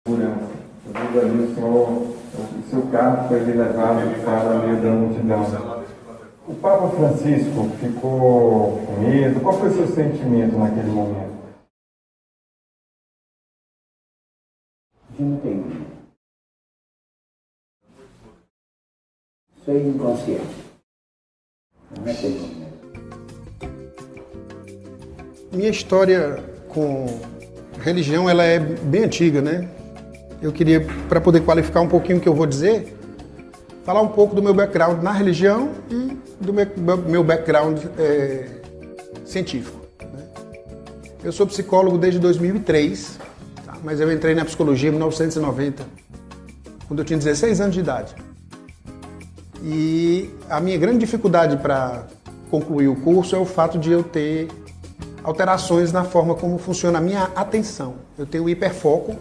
segurança. Eu digo ali, o seu carro foi levado para o meio da multidão. O Papa Francisco ficou com medo? Qual foi o seu sentimento naquele momento? Eu não tenho medo. Sou inconsciente. Não é tenho medo. Minha história com religião, ela é bem antiga, né? Eu queria, para poder qualificar um pouquinho o que eu vou dizer, falar um pouco do meu background na religião e do meu background científico. Né? Eu sou psicólogo desde 2003, tá? Mas eu entrei na psicologia em 1990, quando eu tinha 16 anos de idade. E a minha grande dificuldade para concluir o curso é o fato de eu ter alterações na forma como funciona a minha atenção. Eu tenho hiperfoco,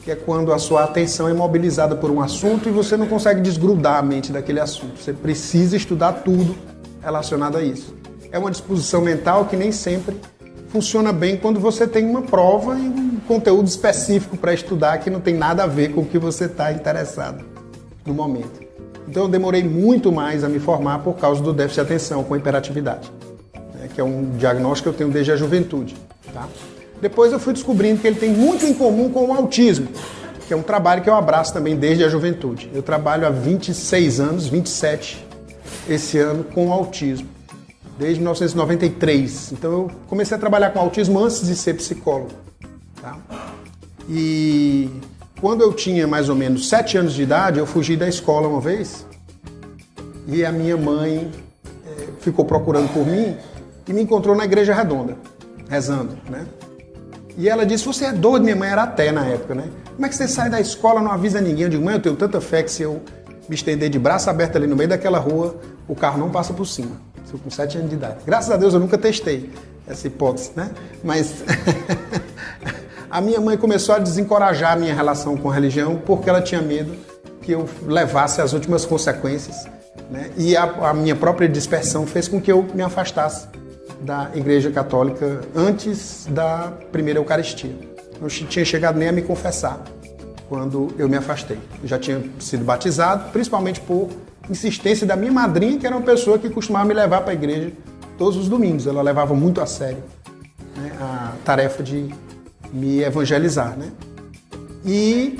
que é quando a sua atenção é mobilizada por um assunto e você não consegue desgrudar a mente daquele assunto. Você precisa estudar tudo relacionado a isso. É uma disposição mental que nem sempre funciona bem quando você tem uma prova e um conteúdo específico para estudar que não tem nada a ver com o que você está interessado no momento. Então eu demorei muito mais a me formar por causa do déficit de atenção com hiperatividade, né, que é um diagnóstico que eu tenho desde a juventude. Tá? Depois eu fui descobrindo que ele tem muito em comum com o autismo, que é um trabalho que eu abraço também desde a juventude. Eu trabalho há 26 anos, 27 esse ano, com autismo, desde 1993. Então eu comecei a trabalhar com autismo antes de ser psicólogo. Tá? E quando eu tinha mais ou menos 7 anos de idade, eu fugi da escola uma vez e a minha mãe ficou procurando por mim e me encontrou na Igreja Redonda, rezando, né? E ela disse, você é doido, minha mãe era até na época, né? Como é que você sai da escola e não avisa ninguém? Eu digo, mãe, eu tenho tanta fé que se eu me estender de braço aberto ali no meio daquela rua, o carro não passa por cima. Estou com 7 anos de idade. Graças a Deus eu nunca testei essa hipótese, né? Mas a minha mãe começou a desencorajar a minha relação com a religião porque ela tinha medo que eu levasse as últimas consequências, né? E a minha própria dispersão fez com que eu me afastasse da Igreja Católica antes da primeira Eucaristia. Não tinha chegado nem a me confessar quando eu me afastei. Eu já tinha sido batizado, principalmente por insistência da minha madrinha, que era uma pessoa que costumava me levar para a igreja todos os domingos. Ela levava muito a sério, né, a tarefa de me evangelizar, né? E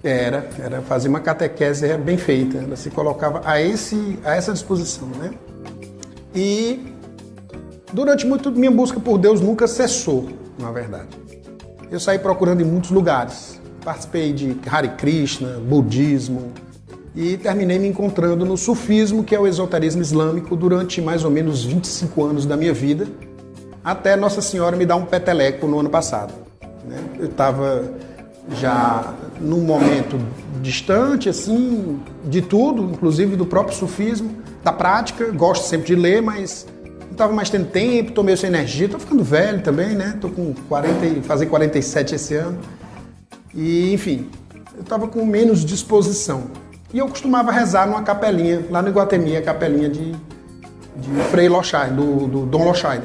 era fazer uma catequese bem feita. Ela se colocava a essa disposição, né? E durante muito minha busca por Deus nunca cessou, na verdade. Eu saí procurando em muitos lugares. Participei de Hare Krishna, budismo e terminei me encontrando no sufismo, que é o esoterismo islâmico, durante mais ou menos 25 anos da minha vida, até Nossa Senhora me dar um peteleco no ano passado. Né? Eu estava já num momento distante, assim, de tudo, inclusive do próprio sufismo, da prática. Gosto sempre de ler, mas não estava mais tendo tempo, estou meio sem energia, estou ficando velho também, né? Estou com 40, fazer 47 esse ano. E, enfim, eu estava com menos disposição. E eu costumava rezar numa capelinha, lá no Iguatemi, a capelinha de Frei Lochaide, do Dom Lochaide,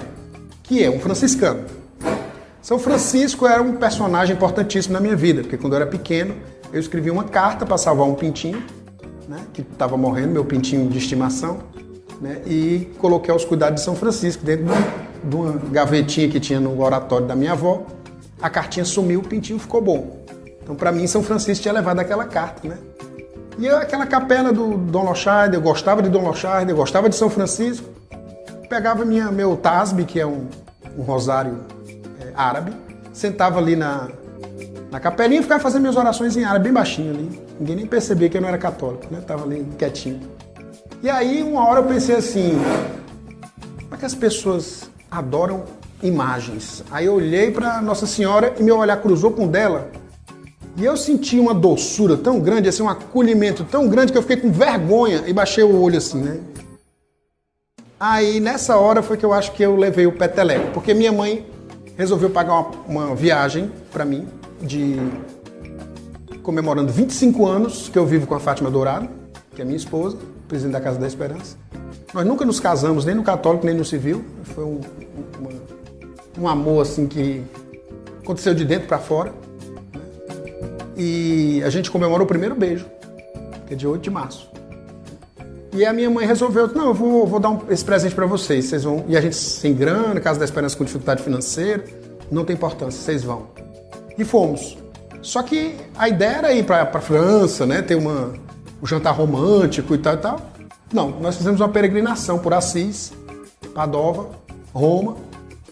que é um franciscano. São Francisco era um personagem importantíssimo na minha vida, porque quando eu era pequeno, eu escrevi uma carta para salvar um pintinho, né, que estava morrendo, meu pintinho de estimação, né, e coloquei aos cuidados de São Francisco, dentro de uma gavetinha que tinha no oratório da minha avó. A cartinha sumiu, o pintinho ficou bom. Então, para mim, São Francisco tinha levado aquela carta, né? E aquela capela do Dom Lochaide, eu gostava de Dom Lochaide, eu gostava de São Francisco. Pegava meu tasbe, que é um rosário árabe, sentava ali na capelinha e ficava fazendo minhas orações em árabe, bem baixinho ali. Ninguém nem percebia que eu não era católico, né? Tava ali quietinho. E aí, uma hora eu pensei assim, como é que as pessoas adoram imagens? Aí eu olhei para Nossa Senhora e meu olhar cruzou com o dela. E eu senti uma doçura tão grande, assim, um acolhimento tão grande que eu fiquei com vergonha e baixei o olho assim, né? Aí, nessa hora, foi que eu acho que eu levei o peteleco, porque minha mãe resolveu pagar uma viagem para mim, comemorando 25 anos que eu vivo com a Fátima Dourado, que é minha esposa, presidente da Casa da Esperança. Nós nunca nos casamos, nem no católico, nem no civil. Foi um amor, assim, que aconteceu de dentro para fora. e a gente comemora o primeiro beijo, que é dia 8 de março. E a minha mãe resolveu, não, eu vou dar esse presente para vocês vão... E a gente sem grana, Casa da Esperança com dificuldade financeira, não tem importância, vocês vão. E fomos. Só que a ideia era ir para França, né, ter um jantar romântico e tal e tal. Não, nós fizemos uma peregrinação por Assis, Padova, Roma,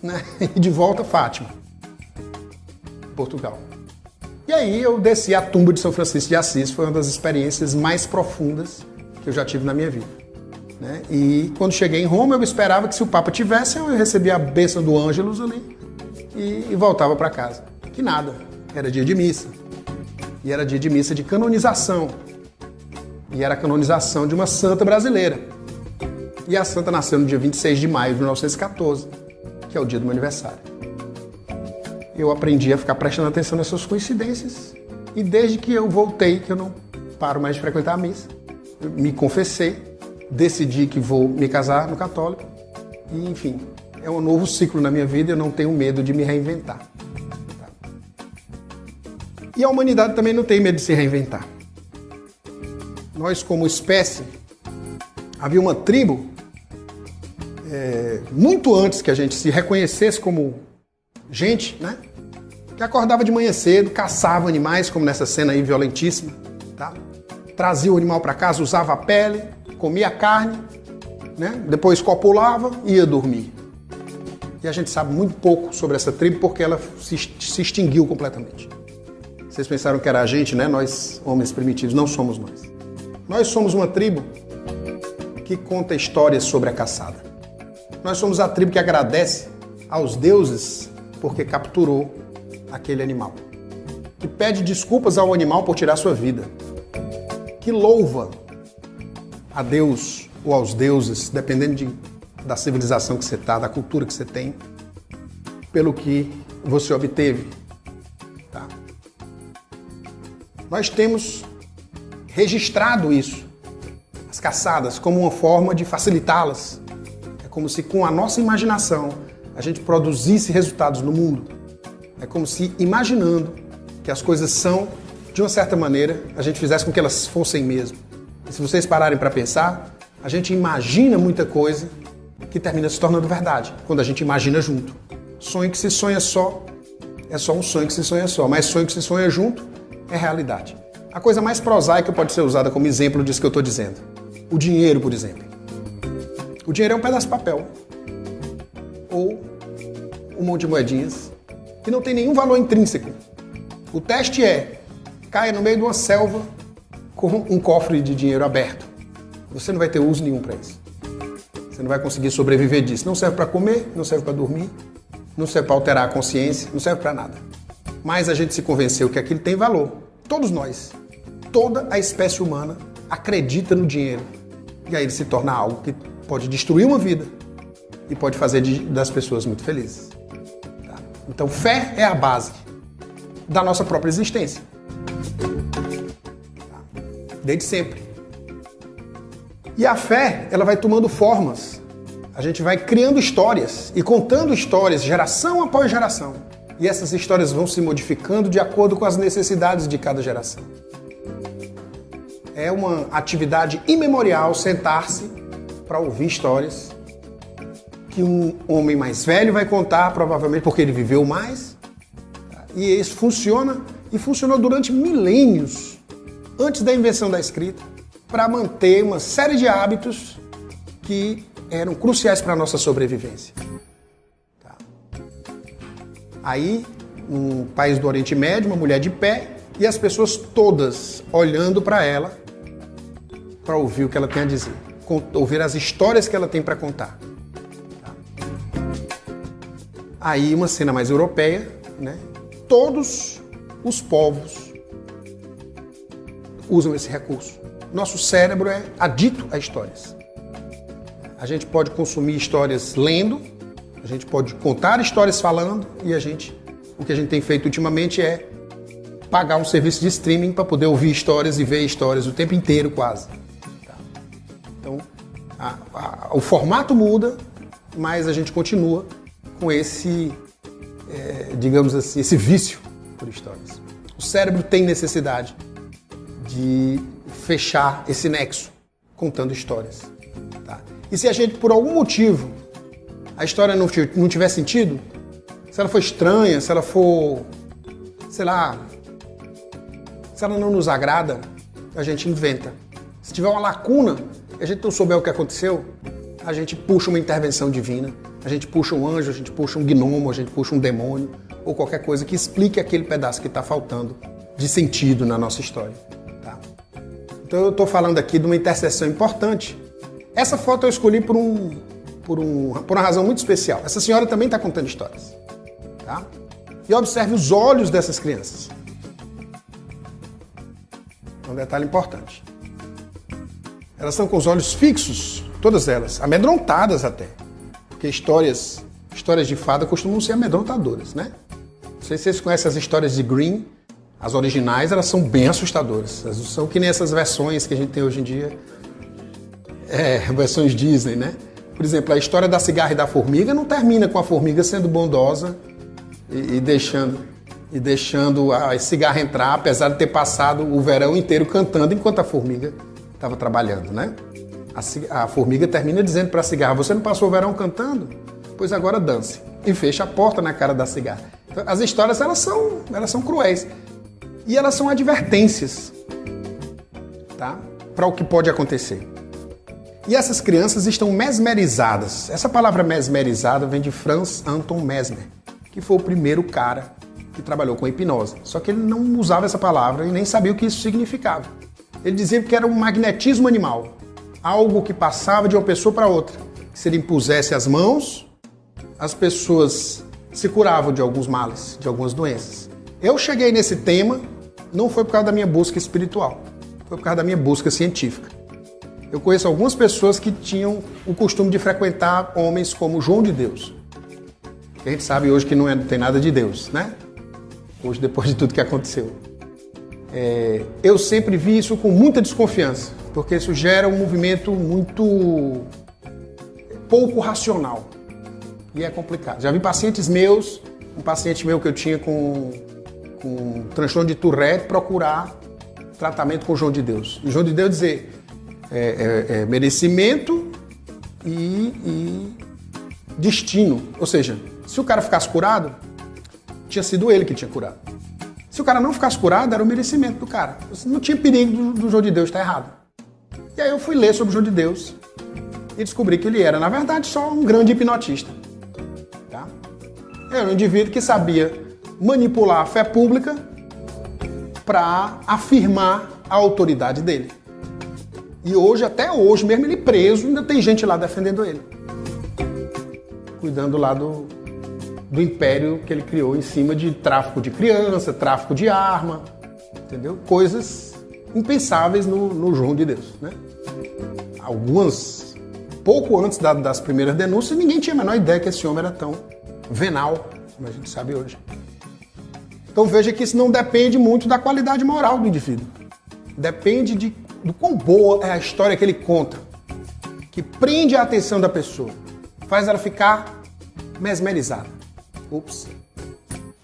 né, e de volta Fátima, Portugal. E aí eu desci a tumba de São Francisco de Assis, foi uma das experiências mais profundas que eu já tive na minha vida. Né? E quando cheguei em Roma, eu esperava que se o Papa tivesse, eu recebia a bênção do Ângelus ali e voltava para casa. Que nada, era dia de missa. E era dia de missa de canonização. E era a canonização de uma santa brasileira. E a santa nasceu no dia 26 de maio de 1914, que é o dia do meu aniversário. Eu aprendi a ficar prestando atenção nessas coincidências. E desde que eu voltei, que eu não paro mais de frequentar a missa, eu me confessei, decidi que vou me casar no católico. E, enfim, é um novo ciclo na minha vida e eu não tenho medo de me reinventar. Tá? E a humanidade também não tem medo de se reinventar. Nós, como espécie, havia uma tribo, muito antes que a gente se reconhecesse como gente, né? Que acordava de manhã cedo, caçava animais, como nessa cena aí violentíssima, tá? Trazia o animal para casa, usava a pele, comia a carne, né? Depois copulava e ia dormir. E a gente sabe muito pouco sobre essa tribo porque ela se extinguiu completamente. Vocês pensaram que era a gente, né? Nós, homens primitivos, não somos nós. Nós somos uma tribo que conta histórias sobre a caçada. Nós somos a tribo que agradece aos deuses porque capturou aquele animal. Que pede desculpas ao animal por tirar sua vida. Que louva a Deus ou aos deuses, dependendo da civilização que você está, da cultura que você tem, pelo que você obteve. Tá? Nós temos registrado isso, as caçadas, como uma forma de facilitá-las. É como se com a nossa imaginação a gente produzisse resultados no mundo. É como se, imaginando que as coisas são, de uma certa maneira, a gente fizesse com que elas fossem mesmo. E se vocês pararem para pensar, a gente imagina muita coisa que termina se tornando verdade, quando a gente imagina junto. Sonho que se sonha só, é só um sonho que se sonha só, mas sonho que se sonha junto é realidade. A coisa mais prosaica pode ser usada como exemplo disso que eu estou dizendo. O dinheiro, por exemplo. O dinheiro é um pedaço de papel. Ou um monte de moedinhas que não tem nenhum valor intrínseco. O teste é, caia no meio de uma selva com um cofre de dinheiro aberto. Você não vai ter uso nenhum para isso. Você não vai conseguir sobreviver disso. Não serve para comer, não serve para dormir, não serve para alterar a consciência, não serve para nada. Mas a gente se convenceu que aquilo tem valor. Todos nós, toda a espécie humana acredita no dinheiro. E aí ele se torna algo que pode destruir uma vida e pode fazer das pessoas muito felizes. Tá? Então fé é a base da nossa própria existência. Tá? Desde sempre. E a fé, ela vai tomando formas. A gente vai criando histórias e contando histórias, geração após geração. E essas histórias vão se modificando de acordo com as necessidades de cada geração. É uma atividade imemorial sentar-se para ouvir histórias que um homem mais velho vai contar, provavelmente porque ele viveu mais. E isso funciona, e funcionou durante milênios, antes da invenção da escrita, para manter uma série de hábitos que eram cruciais para a nossa sobrevivência. Tá. Aí, um país do Oriente Médio, uma mulher de pé, e as pessoas todas olhando para ela, para ouvir o que ela tem a dizer, ouvir as histórias que ela tem para contar. Tá. Aí, uma cena mais europeia, né? Todos os povos usam esse recurso. Nosso cérebro é adito a histórias. A gente pode consumir histórias lendo, a gente pode contar histórias falando, e o que a gente tem feito ultimamente é pagar um serviço de streaming para poder ouvir histórias e ver histórias o tempo inteiro quase. Tá? Então, o formato muda, mas a gente continua com esse, digamos assim, esse vício por histórias. O cérebro tem necessidade de fechar esse nexo contando histórias. Tá? E se a gente, por algum motivo, a história não tiver sentido, se ela for estranha, se ela for, sei lá, se ela não nos agrada, a gente inventa. Se tiver uma lacuna e a gente não souber o que aconteceu, a gente puxa uma intervenção divina, a gente puxa um anjo, a gente puxa um gnomo, a gente puxa um demônio, ou qualquer coisa que explique aquele pedaço que está faltando de sentido na nossa história. Tá? Então eu estou falando aqui de uma interseção importante. Essa foto eu escolhi por uma razão muito especial. Essa senhora também está contando histórias. Tá? E observe os olhos dessas crianças. É um detalhe importante. Elas estão com os olhos fixos, todas elas, amedrontadas até. Porque histórias de fada costumam ser amedrontadoras, né? Não sei se vocês conhecem as histórias de Grimm, as originais, elas são bem assustadoras. Elas são que nem essas versões que a gente tem hoje em dia, versões Disney, né? Por exemplo, a história da cigarra e da formiga não termina com a formiga sendo bondosa e deixando a cigarra entrar, apesar de ter passado o verão inteiro cantando enquanto a formiga estava trabalhando, né? A formiga termina dizendo para a cigarra: você não passou o verão cantando? Pois agora dance. E fecha a porta na cara da cigarra. Então, as histórias, elas são cruéis. E elas são advertências, tá? Para o que pode acontecer. E essas crianças estão mesmerizadas. Essa palavra mesmerizada vem de Franz Anton Mesmer, que foi o primeiro cara que trabalhou com hipnose. Só que ele não usava essa palavra e nem sabia o que isso significava. Ele dizia que era um magnetismo animal, algo que passava de uma pessoa para outra. Se ele impusesse as mãos, as pessoas se curavam de alguns males, de algumas doenças. Eu cheguei nesse tema, não foi por causa da minha busca espiritual, foi por causa da minha busca científica. Eu conheço algumas pessoas que tinham o costume de frequentar homens como João de Deus. A gente sabe hoje que não tem nada de Deus, né? Hoje, depois de tudo que aconteceu. Eu sempre vi isso com muita desconfiança, porque isso gera um movimento muito pouco racional. E é complicado. Já vi pacientes meus, um paciente meu que eu tinha com transtorno de Tourette, procurar tratamento com o João de Deus. E o João de Deus dizer merecimento e destino. Ou seja, se o cara ficasse curado, tinha sido ele que tinha curado. Se o cara não ficasse curado, era o merecimento do cara. Não tinha perigo do João de Deus estar errado. E aí eu fui ler sobre o João de Deus e descobri que ele era, na verdade, só um grande hipnotista. Tá? Era um indivíduo que sabia manipular a fé pública para afirmar a autoridade dele. E hoje, até hoje, mesmo ele preso, ainda tem gente lá defendendo ele. Cuidando lá do império que ele criou em cima de tráfico de criança, tráfico de arma, entendeu? Coisas impensáveis no João de Deus, né? Pouco antes das primeiras denúncias, ninguém tinha a menor ideia que esse homem era tão venal, como a gente sabe hoje. Então veja que isso não depende muito da qualidade moral do indivíduo. Depende do quão boa é a história que ele conta, que prende a atenção da pessoa, faz ela ficar mesmerizada.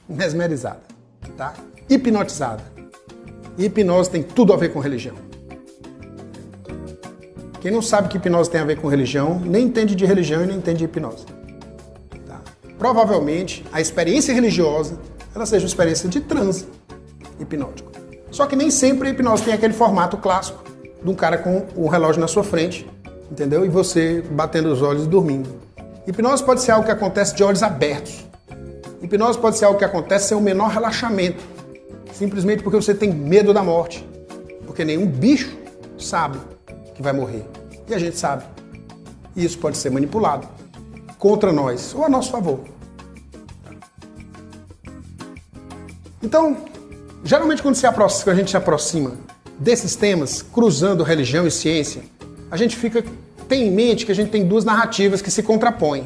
Mesmerizada, tá? Hipnotizada. E hipnose tem tudo a ver com religião. Quem não sabe que hipnose tem a ver com religião, nem entende de religião e nem entende de hipnose. Tá? Provavelmente, a experiência religiosa, ela seja uma experiência de transe hipnótico. Só que nem sempre a hipnose tem aquele formato clássico de um cara com o relógio na sua frente, entendeu? E você batendo os olhos e dormindo. Hipnose pode ser algo que acontece de olhos abertos. Hipnose pode ser algo que acontece sem o menor relaxamento, simplesmente porque você tem medo da morte, porque nenhum bicho sabe que vai morrer, e a gente sabe. E isso pode ser manipulado contra nós ou a nosso favor. Então, geralmente quando a gente se aproxima desses temas, cruzando religião e ciência, a gente tem em mente que a gente tem duas narrativas que se contrapõem.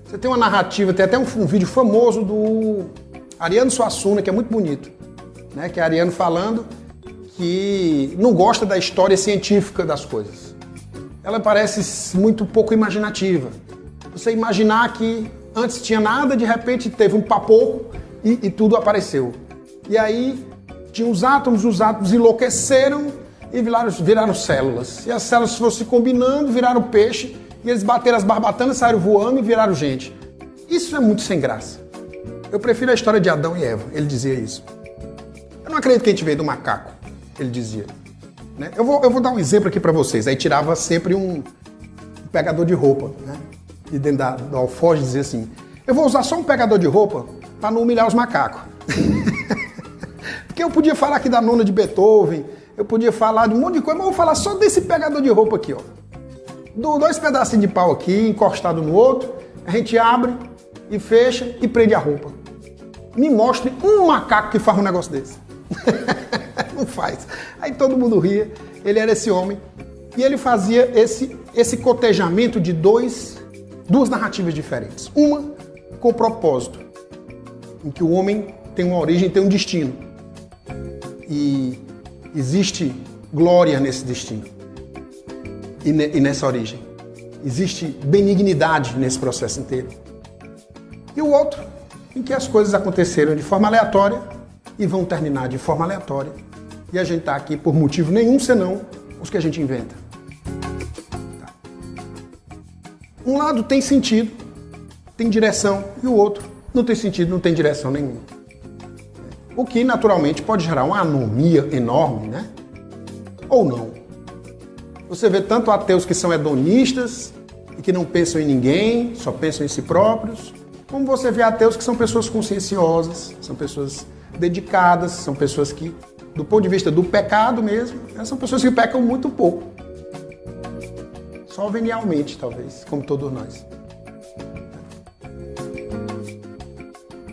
Você tem uma narrativa, tem até um vídeo famoso do Ariano Suassuna, que é muito bonito, né? Que é Ariano falando que não gosta da história científica das coisas. Ela parece muito pouco imaginativa. Você imaginar que antes tinha nada, de repente teve um papoco e tudo apareceu. E aí tinha os átomos enlouqueceram e viraram células. E as células foram se combinando, viraram peixe, e eles bateram as barbatanas, saíram voando e viraram gente. Isso é muito sem graça. Eu prefiro a história de Adão e Eva, ele dizia isso. Eu não acredito que a gente veio do macaco, ele dizia. Né? Eu vou dar um exemplo aqui para vocês. Aí tirava sempre um pegador de roupa, né? E dentro do alforje dizia assim, eu vou usar só um pegador de roupa para não humilhar os macacos. Porque eu podia falar aqui da nona de Beethoven, eu podia falar de um monte de coisa, mas eu vou falar só desse pegador de roupa aqui, ó. Dois pedacinhos de pau aqui, encostado no outro, a gente abre e fecha e prende a roupa. Me mostre um macaco que faz um negócio desse. Não faz. Aí todo mundo ria, ele era esse homem, e ele fazia esse cotejamento de duas narrativas diferentes. Uma com propósito, em que o homem tem uma origem, tem um destino. E existe glória nesse destino e nessa origem. Existe benignidade nesse processo inteiro. E o outro, em que as coisas aconteceram de forma aleatória e vão terminar de forma aleatória. E a gente está aqui por motivo nenhum, senão os que a gente inventa. Tá. Um lado tem sentido, tem direção, e o outro não tem sentido, não tem direção nenhuma. O que, naturalmente, pode gerar uma anomia enorme, né? Ou não. Você vê tanto ateus que são hedonistas e que não pensam em ninguém, só pensam em si próprios, como você vê ateus que são pessoas conscienciosas, são pessoas dedicadas, são pessoas que, do ponto de vista do pecado mesmo, são pessoas que pecam muito pouco. Só venialmente, talvez, como todos nós.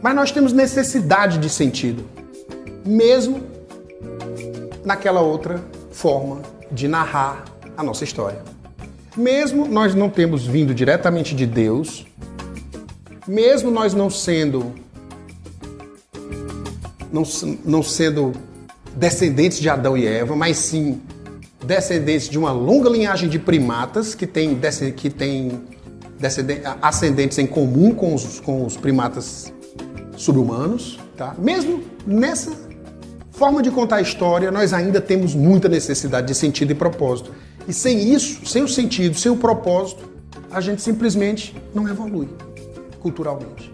Mas nós temos necessidade de sentido, mesmo naquela outra forma de narrar a nossa história. Mesmo nós não temos vindo diretamente de Deus, mesmo nós não sendo descendentes de Adão e Eva, mas sim descendentes de uma longa linhagem de primatas que tem ascendentes em comum com os primatas subhumanos, tá? Mesmo nessa forma de contar a história, nós ainda temos muita necessidade de sentido e propósito. E sem isso, sem o sentido, sem o propósito, a gente simplesmente não evolui culturalmente.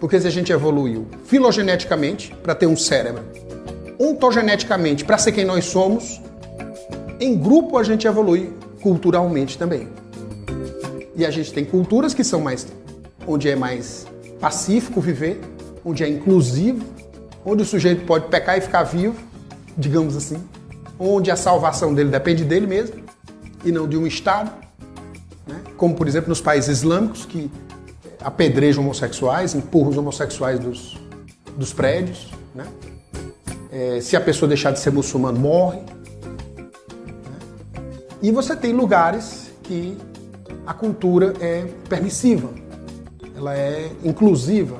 Porque se a gente evoluiu filogeneticamente para ter um cérebro, ontogeneticamente para ser quem nós somos, em grupo a gente evolui culturalmente também. E a gente tem culturas que são onde é mais pacífico viver, onde é inclusivo, onde o sujeito pode pecar e ficar vivo, digamos assim, onde a salvação dele depende dele mesmo e não de um Estado, né? Como, por exemplo, nos países islâmicos que apedrejam homossexuais, empurram os homossexuais dos prédios, né? Se a pessoa deixar de ser muçulmano, morre. Né? E você tem lugares que a cultura é permissiva, ela é inclusiva,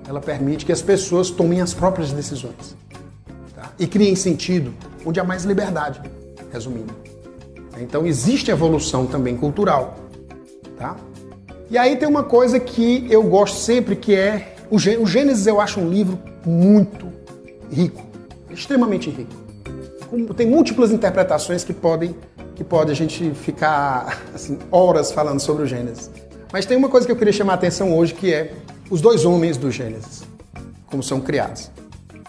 ela permite que as pessoas tomem as próprias decisões, tá? E criem sentido, onde há mais liberdade, resumindo. Então existe evolução também cultural, tá? E aí tem uma coisa que eu gosto sempre, que é o Gênesis. Eu acho um livro muito rico, extremamente rico. Tem múltiplas interpretações que pode a gente ficar assim, horas falando sobre o Gênesis. Mas tem uma coisa que eu queria chamar a atenção hoje, que é os dois homens do Gênesis, como são criados.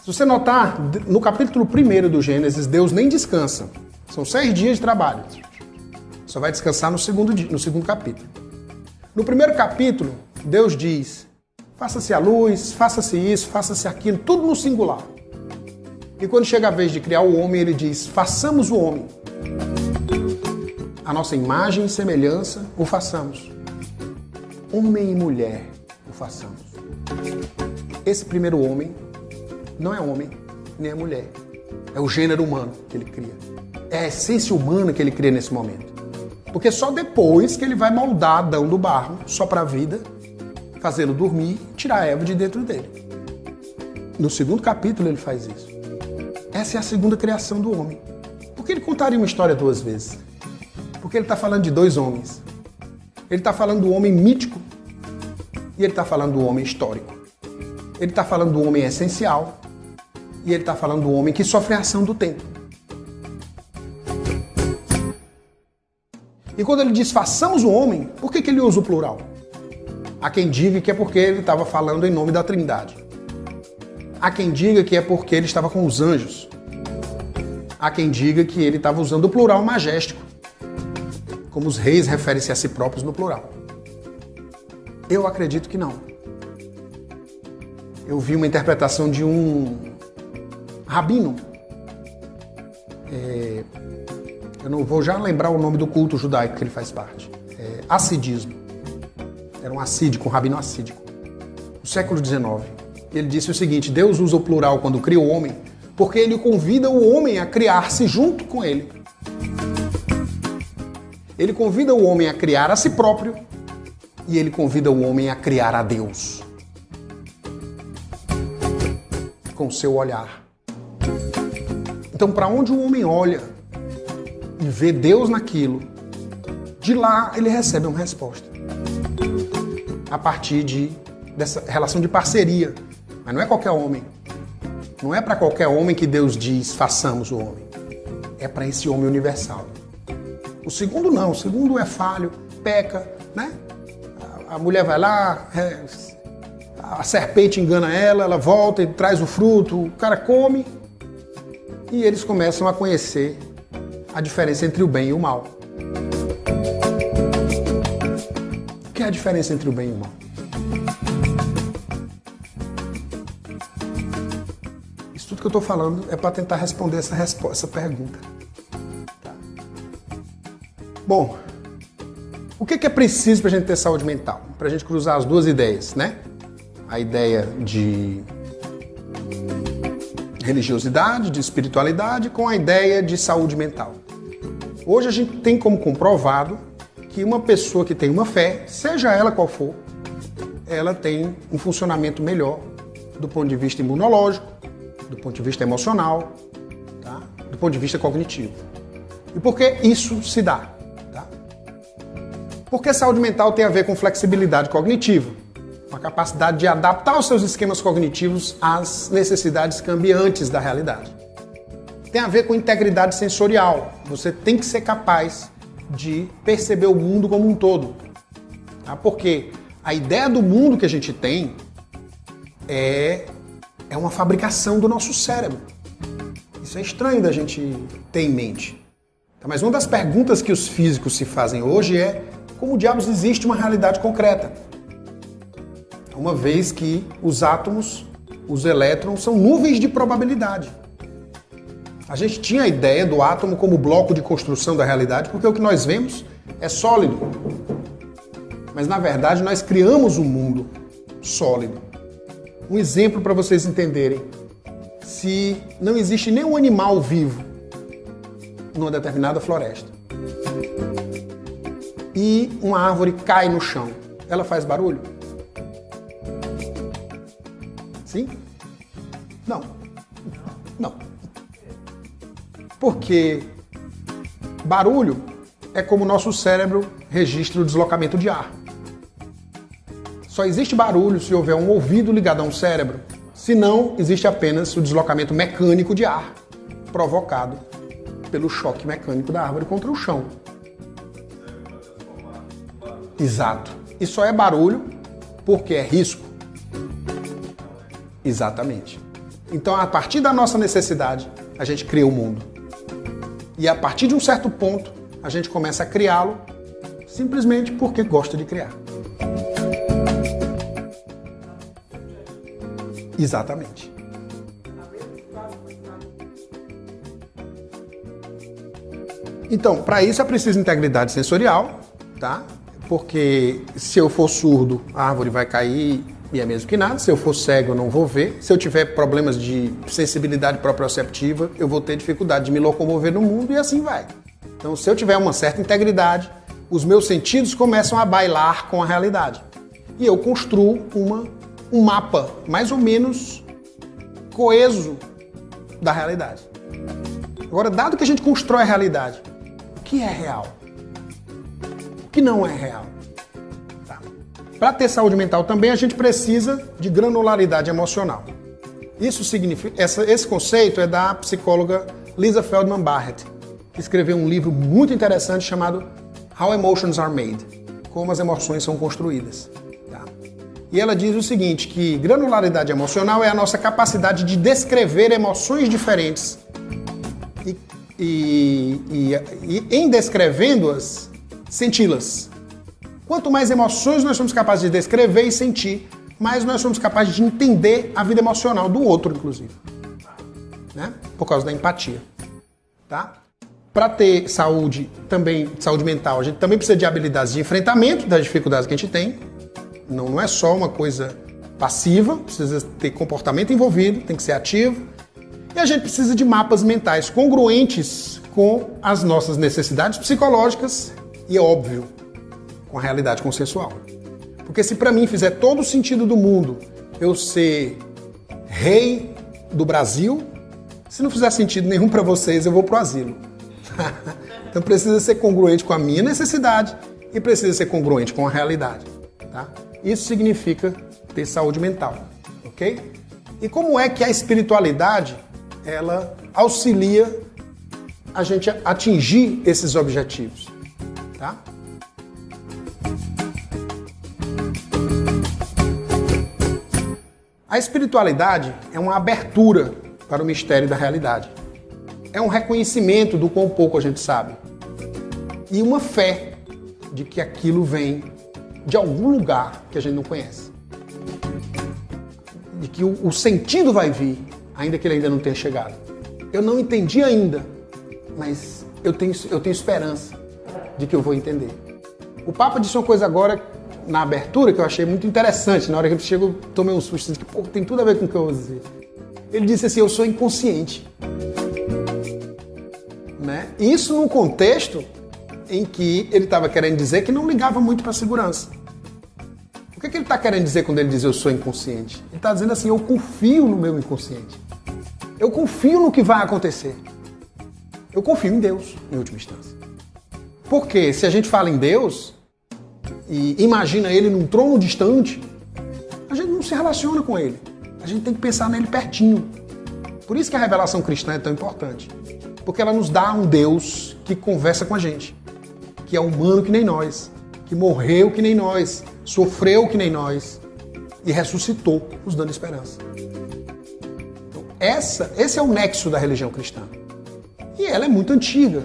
Se você notar, no capítulo 1 do Gênesis, Deus nem descansa. São 6 dias de trabalho. Só vai descansar no segundo capítulo. No primeiro capítulo, Deus diz, faça-se a luz, faça-se isso, faça-se aquilo, tudo no singular. E quando chega a vez de criar o homem, ele diz, façamos o homem. A nossa imagem e semelhança o façamos. Homem e mulher o façamos. Esse primeiro homem não é homem, nem é mulher. É o gênero humano que ele cria. É a essência humana que ele cria nesse momento. Porque só depois que ele vai moldar Adão do barro, só para a vida, fazê-lo dormir e tirar a Eva de dentro dele. No segundo capítulo ele faz isso. Essa é a segunda criação do homem. Por que ele contaria uma história 2 vezes? Porque ele está falando de 2 homens. Ele está falando do homem mítico e ele está falando do homem histórico. Ele está falando do homem essencial E ele está falando do homem que sofre a ação do tempo. E quando ele diz façamos o homem, por que ele usa o plural? Há quem diga que é porque ele estava falando em nome da Trindade. Há quem diga que é porque ele estava com os anjos. Há quem diga que ele estava usando o plural majéstico, como os reis referem-se a si próprios no plural. Eu acredito que não. Eu vi uma interpretação de um rabino. Eu não vou já lembrar o nome do culto judaico que ele faz parte. Hassidismo. Era um assídico, um rabino assídico. No século XIX. Ele disse o seguinte: Deus usa o plural quando cria o homem, porque ele convida o homem a criar-se junto com ele. Ele convida o homem a criar a si próprio e ele convida o homem a criar a Deus. Com o seu olhar. Então, para onde o homem olha e vê Deus naquilo, de lá ele recebe uma resposta. A partir dessa relação de parceria. Mas não é qualquer homem. Não é para qualquer homem que Deus diz, façamos o homem. É para esse homem universal. O segundo não. O segundo é falho, peca, né? A mulher vai lá, a serpente engana ela, ela volta e traz o fruto, o cara come e eles começam a conhecer a diferença entre o bem e o mal. O que é a diferença entre o bem e o mal? Isso tudo que eu estou falando é para tentar responder essa pergunta. Tá. Bom, o que é preciso para a gente ter saúde mental? Para a gente cruzar as duas ideias, né? A ideia de religiosidade, de espiritualidade, com a ideia de saúde mental. Hoje a gente tem como comprovado que uma pessoa que tem uma fé, seja ela qual for, ela tem um funcionamento melhor do ponto de vista imunológico, do ponto de vista emocional, tá? Do ponto de vista cognitivo. E por que isso se dá? Tá? Porque saúde mental tem a ver com flexibilidade cognitiva, uma capacidade de adaptar os seus esquemas cognitivos às necessidades cambiantes da realidade. Tem a ver com integridade sensorial. Você tem que ser capaz de perceber o mundo como um todo. Tá? Porque a ideia do mundo que a gente tem é uma fabricação do nosso cérebro. Isso é estranho da gente ter em mente. Tá? Mas uma das perguntas que os físicos se fazem hoje é: como diabos existe uma realidade concreta? Uma vez que os átomos, os elétrons, são nuvens de probabilidade. A gente tinha a ideia do átomo como bloco de construção da realidade, porque o que nós vemos é sólido. Mas, na verdade, nós criamos um mundo sólido. Um exemplo para vocês entenderem. Se não existe nenhum animal vivo numa determinada floresta e uma árvore cai no chão, ela faz barulho? Sim? Não. Não. Porque barulho é como o nosso cérebro registra o deslocamento de ar. Só existe barulho se houver um ouvido ligado a um cérebro. Senão, existe apenas o deslocamento mecânico de ar provocado pelo choque mecânico da árvore contra o chão. Exato. E só é barulho porque é risco. Exatamente. Então, a partir da nossa necessidade, a gente cria o mundo. E a partir de um certo ponto, a gente começa a criá-lo simplesmente porque gosta de criar. Exatamente. Então, para isso é preciso integridade sensorial, tá? Porque se eu for surdo, a árvore vai cair e é mesmo que nada. Se eu for cego, eu não vou ver. Se eu tiver problemas de sensibilidade proprioceptiva, eu vou ter dificuldade de me locomover no mundo e assim vai. Então, se eu tiver uma certa integridade, os meus sentidos começam a bailar com a realidade. E eu construo um mapa mais ou menos coeso da realidade. Agora, dado que a gente constrói a realidade, o que é real? O que não é real? Tá. Para ter saúde mental também, a gente precisa de granularidade emocional. Isso significa, esse conceito é da psicóloga Lisa Feldman Barrett, que escreveu um livro muito interessante chamado How Emotions Are Made, como as emoções são construídas. Tá? E ela diz o seguinte, que granularidade emocional é a nossa capacidade de descrever emoções diferentes e em descrevendo-as, senti-las. Quanto mais emoções nós somos capazes de descrever e sentir, mais nós somos capazes de entender a vida emocional do outro, inclusive. Né? Por causa da empatia. Tá? Para ter saúde mental, a gente também precisa de habilidades de enfrentamento das dificuldades que a gente tem. Não é só uma coisa passiva, precisa ter comportamento envolvido, tem que ser ativo. E a gente precisa de mapas mentais congruentes com as nossas necessidades psicológicas e, é óbvio, com a realidade consensual. Porque se para mim fizer todo o sentido do mundo eu ser rei do Brasil, se não fizer sentido nenhum para vocês, eu vou pro asilo. Então precisa ser congruente com a minha necessidade e precisa ser congruente com a realidade. Tá? Isso significa ter saúde mental, ok? E como é que a espiritualidade ela auxilia a gente a atingir esses objetivos? Tá? A espiritualidade é uma abertura para o mistério da realidade. É um reconhecimento do quão pouco a gente sabe. E uma fé de que aquilo vem de algum lugar que a gente não conhece. De que o sentido vai vir, ainda que ele ainda não tenha chegado. Eu não entendi ainda, mas eu tenho esperança de que eu vou entender. O Papa disse uma coisa agora na abertura que eu achei muito interessante. Na hora que ele chegou, eu tomei um susto, que pô, tem tudo a ver com o que eu vou dizer. Ele disse assim, eu sou inconsciente. Né? Isso num contexto em que ele estava querendo dizer que não ligava muito para a segurança. O que ele está querendo dizer quando ele diz eu sou inconsciente? Ele está dizendo assim, eu confio no meu inconsciente. Eu confio no que vai acontecer. Eu confio em Deus, em última instância. Porque se a gente fala em Deus e imagina ele num trono distante, a gente não se relaciona com ele. A gente tem que pensar nele pertinho. Por isso que a revelação cristã é tão importante. Porque ela nos dá um Deus que conversa com a gente, que é humano que nem nós, que morreu que nem nós, sofreu que nem nós e ressuscitou, nos dando esperança. Então, esse é o nexo da religião cristã. E ela é muito antiga.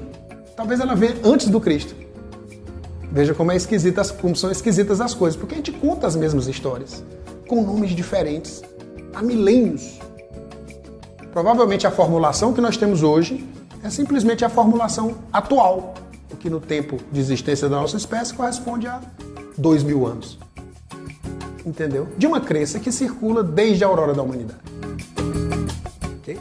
Talvez ela venha antes do Cristo. Veja como são esquisitas as coisas, porque a gente conta as mesmas histórias, com nomes diferentes, há milênios. Provavelmente a formulação que nós temos hoje é simplesmente a formulação atual, o que no tempo de existência da nossa espécie corresponde a 2000 anos. Entendeu? De uma crença que circula desde a aurora da humanidade. Ok?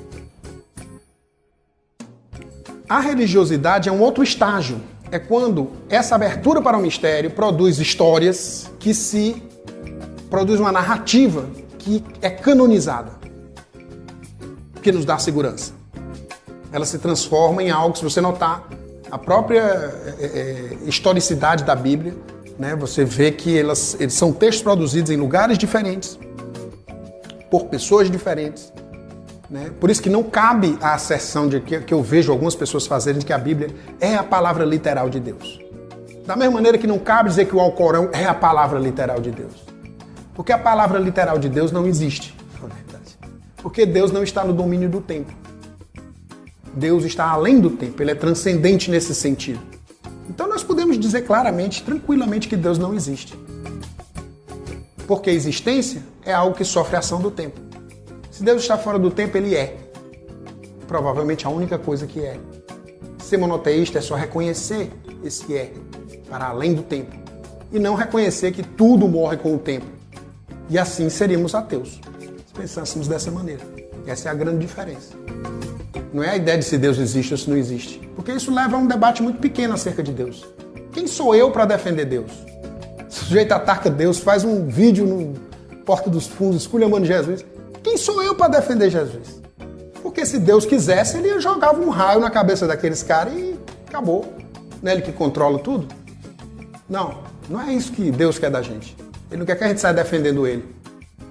A religiosidade é um outro estágio. É quando essa abertura para o mistério produz histórias produz uma narrativa que é canonizada, que nos dá segurança. Ela se transforma em algo, se você notar, a própria historicidade da Bíblia, né, você vê que eles são textos produzidos em lugares diferentes, por pessoas diferentes. Né? Por isso que não cabe a asserção que eu vejo algumas pessoas fazerem de que a Bíblia é a palavra literal de Deus. Da mesma maneira que não cabe dizer que o Alcorão é a palavra literal de Deus. Porque a palavra literal de Deus não existe, na verdade. Porque Deus não está no domínio do tempo. Deus está além do tempo, ele é transcendente nesse sentido. Então nós podemos dizer claramente, tranquilamente, que Deus não existe. Porque a existência é algo que sofre a ação do tempo. Se Deus está fora do tempo, ele é. Provavelmente a única coisa que é. Ser monoteísta é só reconhecer esse é, para além do tempo. E não reconhecer que tudo morre com o tempo. E assim seríamos ateus, se pensássemos dessa maneira. Essa é a grande diferença. Não é a ideia de se Deus existe ou se não existe. Porque isso leva a um debate muito pequeno acerca de Deus. Quem sou eu para defender Deus? O sujeito ataca Deus, faz um vídeo no Porta dos Fundos, esculhambando Jesus. Quem sou eu para defender Jesus? Porque se Deus quisesse, ele jogava um raio na cabeça daqueles caras e acabou. Não é ele que controla tudo? Não é isso que Deus quer da gente. Ele não quer que a gente saia defendendo ele.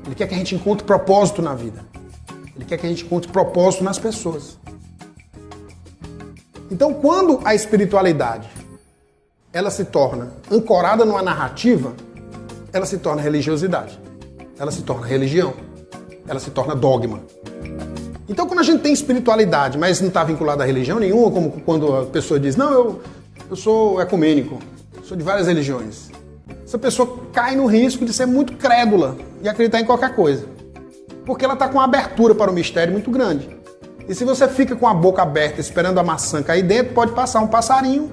Ele quer que a gente encontre propósito na vida. Ele quer que a gente encontre propósito nas pessoas. Então, quando a espiritualidade ela se torna ancorada numa narrativa, ela se torna religiosidade. Ela se torna religião. Ela se torna dogma. Então, quando a gente tem espiritualidade, mas não está vinculada a religião nenhuma, como quando a pessoa diz, não, eu sou ecumênico, sou de várias religiões. Essa pessoa cai no risco de ser muito crédula e acreditar em qualquer coisa. Porque ela está com uma abertura para o mistério muito grande. E se você fica com a boca aberta esperando a maçã cair dentro, pode passar um passarinho,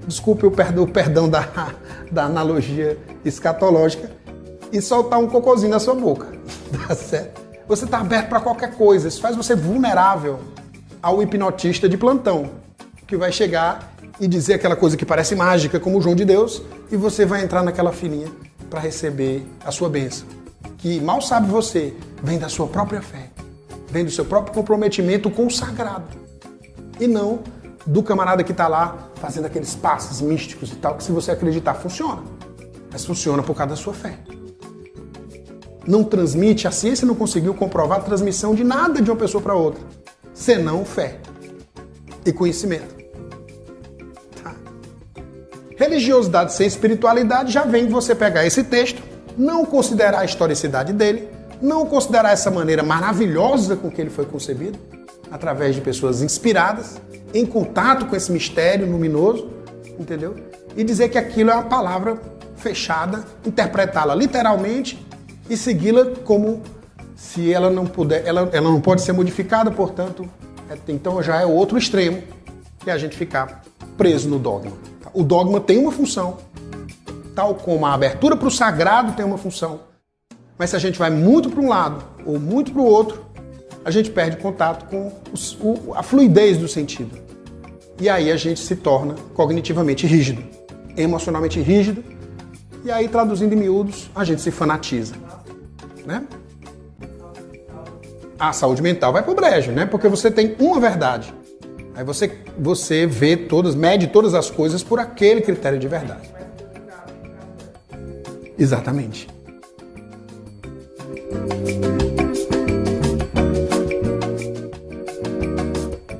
desculpe o perdão da analogia escatológica, e soltar um cocôzinho na sua boca. Tá certo? Você está aberto para qualquer coisa. Isso faz você vulnerável ao hipnotista de plantão, que vai chegar e dizer aquela coisa que parece mágica, como o João de Deus, e você vai entrar naquela filinha para receber a sua bênção. Que mal sabe você, vem da sua própria fé, vem do seu próprio comprometimento com o sagrado. E não do camarada que está lá fazendo aqueles passos místicos e tal, que se você acreditar, funciona. Mas funciona por causa da sua fé. Não transmite, a ciência não conseguiu comprovar a transmissão de nada de uma pessoa para outra, senão fé e conhecimento. Tá. Religiosidade sem espiritualidade já vem de você pegar esse texto, não considerar a historicidade dele, não considerar essa maneira maravilhosa com que ele foi concebido, através de pessoas inspiradas, em contato com esse mistério luminoso, entendeu? E dizer que aquilo é uma palavra fechada, interpretá-la literalmente e segui-la como se ela não puder, ela não pode ser modificada, portanto, então já é o outro extremo, que é a gente ficar preso no dogma. O dogma tem uma função, tal como a abertura para o sagrado tem uma função, mas se a gente vai muito para um lado ou muito para o outro, a gente perde contato com a fluidez do sentido. E aí a gente se torna cognitivamente rígido, emocionalmente rígido, e aí, traduzindo em miúdos, a gente se fanatiza. Né? A saúde mental vai pro brejo, né? Porque você tem uma verdade. Aí você vê mede todas as coisas por aquele critério de verdade. Exatamente.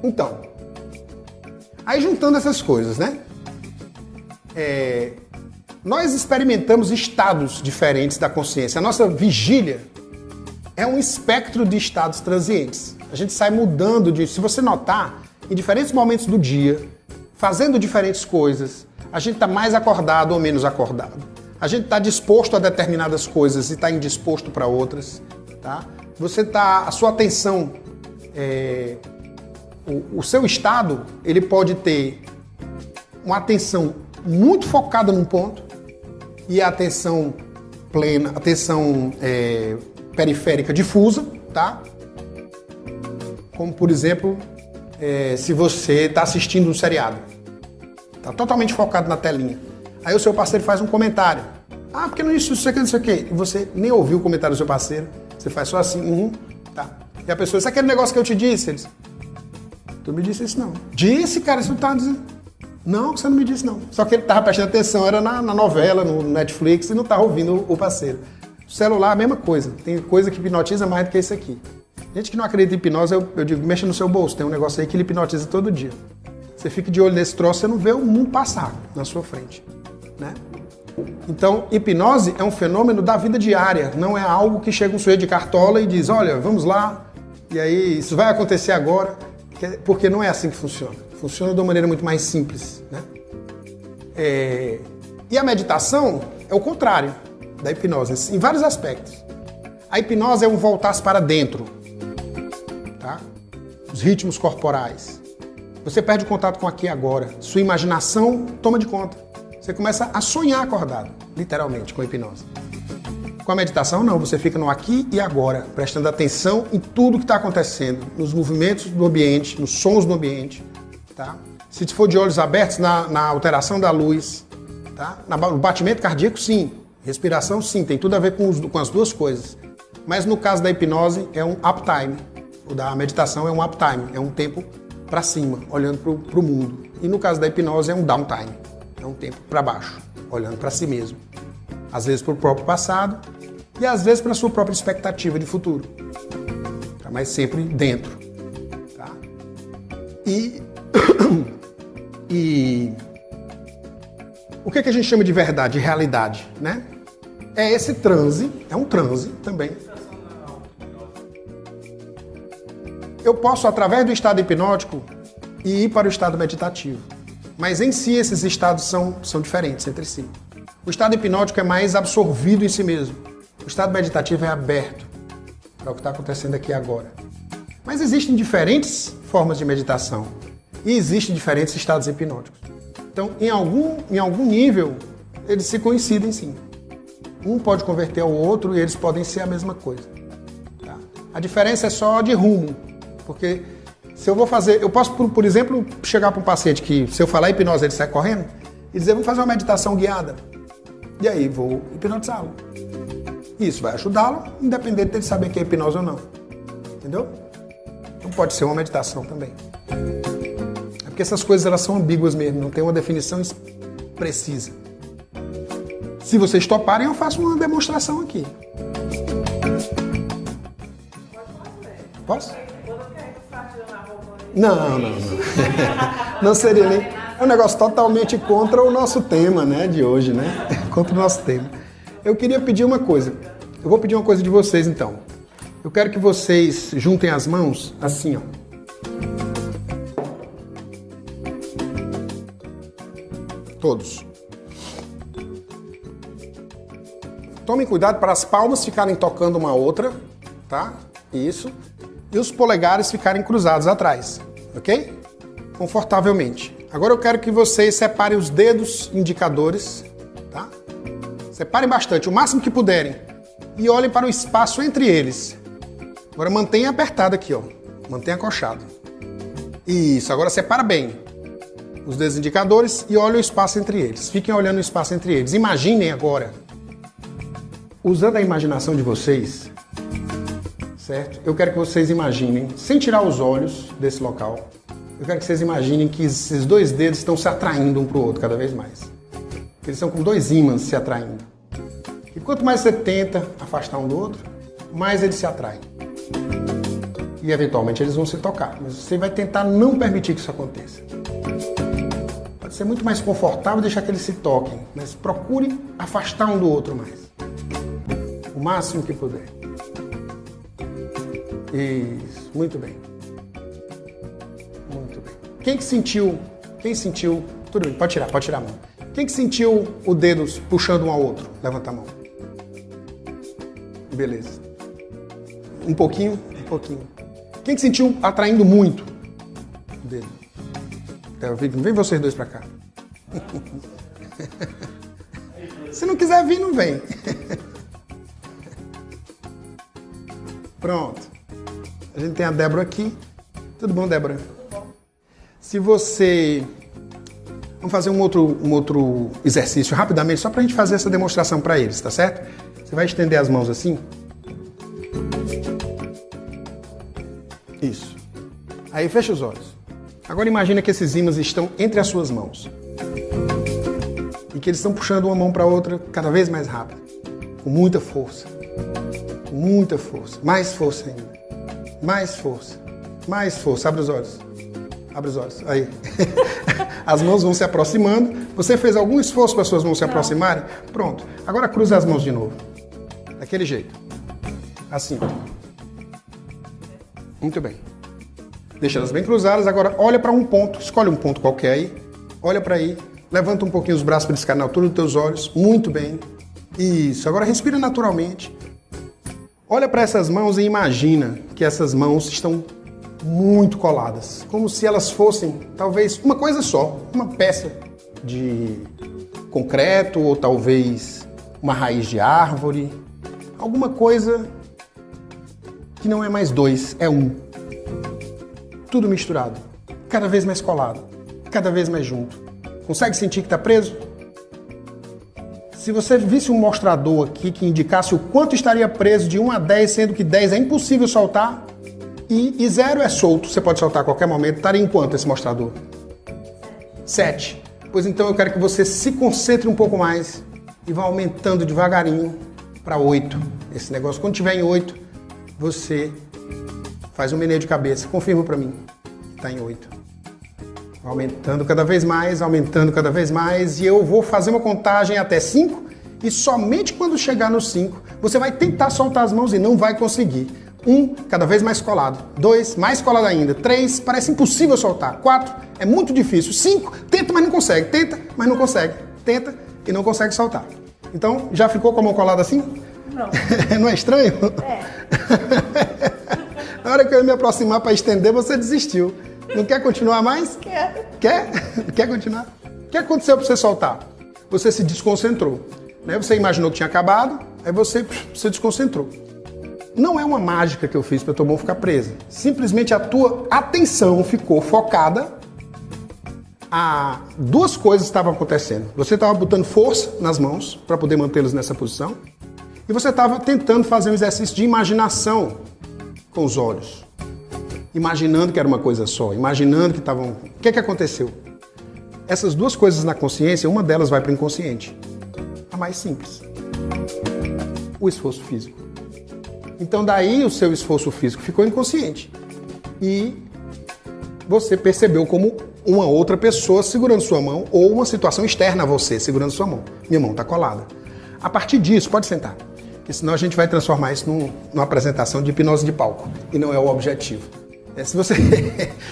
Então, aí juntando essas coisas, né? Nós experimentamos estados diferentes da consciência. A nossa vigília é um espectro de estados transientes. A gente sai mudando se você notar, em diferentes momentos do dia, fazendo diferentes coisas, a gente está mais acordado ou menos acordado. A gente está disposto a determinadas coisas e está indisposto para outras. Tá? A sua atenção, o seu estado, ele pode ter uma atenção muito focada num ponto, e a atenção plena, atenção periférica difusa, tá? Como, por exemplo, se você está assistindo um seriado, está totalmente focado na telinha. Aí o seu parceiro faz um comentário. Ah, porque não isso aqui, não sei o quê. E você nem ouviu o comentário do seu parceiro, você faz só assim, tá. E a pessoa, isso é aquele negócio que eu te disse? Eles, tu me disse isso não. Disse, cara, isso não tá dizendo. Não, você não me disse não. Só que ele estava prestando atenção, era na novela, no Netflix, e não estava ouvindo o parceiro. O celular, a mesma coisa. Tem coisa que hipnotiza mais do que isso aqui. Gente que não acredita em hipnose, eu digo, mexa no seu bolso. Tem um negócio aí que ele hipnotiza todo dia. Você fica de olho nesse troço, você não vê o mundo passar na sua frente. Né? Então, hipnose é um fenômeno da vida diária. Não é algo que chega um sujeito de cartola e diz, olha, vamos lá, e aí isso vai acontecer agora. Porque não é assim que funciona. Funciona de uma maneira muito mais simples. Né? E a meditação é o contrário da hipnose, em vários aspectos. A hipnose é um voltar-se para dentro. Tá? Os ritmos corporais. Você perde o contato com aqui e agora. Sua imaginação toma de conta. Você começa a sonhar acordado, literalmente, com a hipnose. Com a meditação, não. Você fica no aqui e agora, prestando atenção em tudo que está acontecendo, nos movimentos do ambiente, nos sons do ambiente. Tá? Se for de olhos abertos, na alteração da luz, tá? No batimento cardíaco, sim. Respiração, sim. Tem tudo a ver com as duas coisas. Mas no caso da hipnose, é um uptime. O da meditação é um uptime. É um tempo para cima, olhando para o mundo. E no caso da hipnose, é um downtime. É um tempo para baixo, olhando para si mesmo. Às vezes para o próprio passado e às vezes para a sua própria expectativa de futuro. mas sempre dentro. Tá? E o que a gente chama de verdade, de realidade, né? É esse transe, é um transe também. Eu posso, através do estado hipnótico, ir para o estado meditativo. Mas em si, esses estados são diferentes entre si. O estado hipnótico é mais absorvido em si mesmo. O estado meditativo é aberto para o que está acontecendo aqui agora. Mas existem diferentes formas de meditação e existem diferentes estados hipnóticos. Então, em algum nível, eles se coincidem sim. Um pode converter ao outro e eles podem ser a mesma coisa. Tá? A diferença é só de rumo. Porque se eu vou fazer... Eu posso, por exemplo, chegar para um paciente que, se eu falar hipnose, ele sai correndo e dizer, vamos fazer uma meditação guiada. E aí, vou hipnotizá-lo. Isso vai ajudá-lo, independente dele saber que é hipnose ou não. Entendeu? Então pode ser uma meditação também. É porque essas coisas elas são ambíguas mesmo, não tem uma definição precisa. Se vocês toparem, eu faço uma demonstração aqui. Posso? Não. Não seria nem... É um negócio totalmente contra o nosso tema, né, de hoje, né? Contra o nosso tema. Eu queria pedir uma coisa. Eu vou pedir uma coisa de vocês, então. Eu quero que vocês juntem as mãos assim, ó. Todos. Tomem cuidado para as palmas ficarem tocando uma outra, tá? Isso. E os polegares ficarem cruzados atrás, ok? Confortavelmente. Agora eu quero que vocês separem os dedos indicadores, tá? Separem bastante, o máximo que puderem. E olhem para o espaço entre eles. Agora mantenha apertado aqui, ó. Mantenha acochado. Isso, agora separa bem os dedos indicadores e olhem o espaço entre eles. Fiquem olhando o espaço entre eles. Imaginem agora, usando a imaginação de vocês, certo? Eu quero que vocês imaginem, sem tirar os olhos desse local, eu quero que vocês imaginem que esses dois dedos estão se atraindo um para o outro cada vez mais. Eles são como dois ímãs se atraindo. E quanto mais você tenta afastar um do outro, mais eles se atraem. E eventualmente eles vão se tocar, mas você vai tentar não permitir que isso aconteça. Pode ser muito mais confortável deixar que eles se toquem, mas procure afastar um do outro mais. O máximo que puder. Isso, muito bem. Muito bem. Quem sentiu, tudo bem, pode tirar a mão. Quem que sentiu o dedo puxando um ao outro? Levanta a mão. Beleza. Um pouquinho. Quem que sentiu atraindo muito o dedo? Vem vocês dois pra cá. Se não quiser vir, não vem. Pronto. A gente tem a Débora aqui. Tudo bom, Débora? Tudo bom. Se você... Vamos fazer um outro exercício rapidamente, só pra gente fazer essa demonstração pra eles, tá certo? Você vai estender as mãos assim. Isso. Aí fecha os olhos. Agora imagina que esses ímãs estão entre as suas mãos. E que eles estão puxando uma mão para a outra cada vez mais rápido. Com muita força. Com muita força. Mais força ainda. Mais força. Mais força. Abre os olhos. Abre os olhos. Aí. As mãos vão se aproximando. Você fez algum esforço para as suas mãos se aproximarem? Pronto. Agora cruza as mãos de novo. Daquele jeito. Assim. Muito bem. Deixa elas bem cruzadas. Agora olha para um ponto. Escolhe um ponto qualquer aí. Olha para aí. Levanta um pouquinho os braços para eles ficarem na altura dos teus olhos. Muito bem. Isso. Agora respira naturalmente. Olha para essas mãos e imagina que essas mãos estão muito coladas. Como se elas fossem, talvez, uma coisa só. Uma peça de concreto ou talvez uma raiz de árvore. Alguma coisa que não é mais dois, é um. Tudo misturado. Cada vez mais colado. Cada vez mais junto. Consegue sentir que está preso? Se você visse um mostrador aqui que indicasse o quanto estaria preso de 1 a 10, sendo que 10 é impossível soltar e 0 é solto, você pode soltar a qualquer momento, estaria em quanto esse mostrador? 7. Pois então eu quero que você se concentre um pouco mais e vá aumentando devagarinho para 8. Esse negócio, quando tiver em 8, você Faz um meneio de cabeça. Confirma para mim. Está em 8. Aumentando cada vez mais, aumentando cada vez mais. E eu vou fazer uma contagem até 5. E somente quando chegar no 5, você vai tentar soltar as mãos e não vai conseguir. 1, cada vez mais colado. 2, mais colado ainda. 3, parece impossível soltar. 4, é muito difícil. 5, tenta, mas não consegue. Tenta, mas não consegue. Tenta e não consegue soltar. Então, já ficou com a mão colada assim? Não. Não é estranho? É. Na hora que eu ia me aproximar para estender, você desistiu. Não quer continuar mais? Quero. Quer? Quer continuar? O que aconteceu para você soltar? Você se desconcentrou. Né? Você imaginou que tinha acabado, aí você se desconcentrou. Não é uma mágica que eu fiz para a tua mão ficar presa. Simplesmente a tua atenção ficou focada. Duas coisas estavam acontecendo. Você estava botando força nas mãos para poder mantê-las nessa posição. E você estava tentando fazer um exercício de imaginação com os olhos. Imaginando que era uma coisa só. Imaginando que estavam... O que aconteceu? Essas duas coisas na consciência, uma delas vai para o inconsciente. A mais simples. O esforço físico. Então daí o seu esforço físico ficou inconsciente. E você percebeu como uma outra pessoa segurando sua mão ou uma situação externa a você segurando sua mão. Minha mão está colada. A partir disso, pode sentar, porque senão a gente vai transformar isso numa apresentação de hipnose de palco. E não é o objetivo.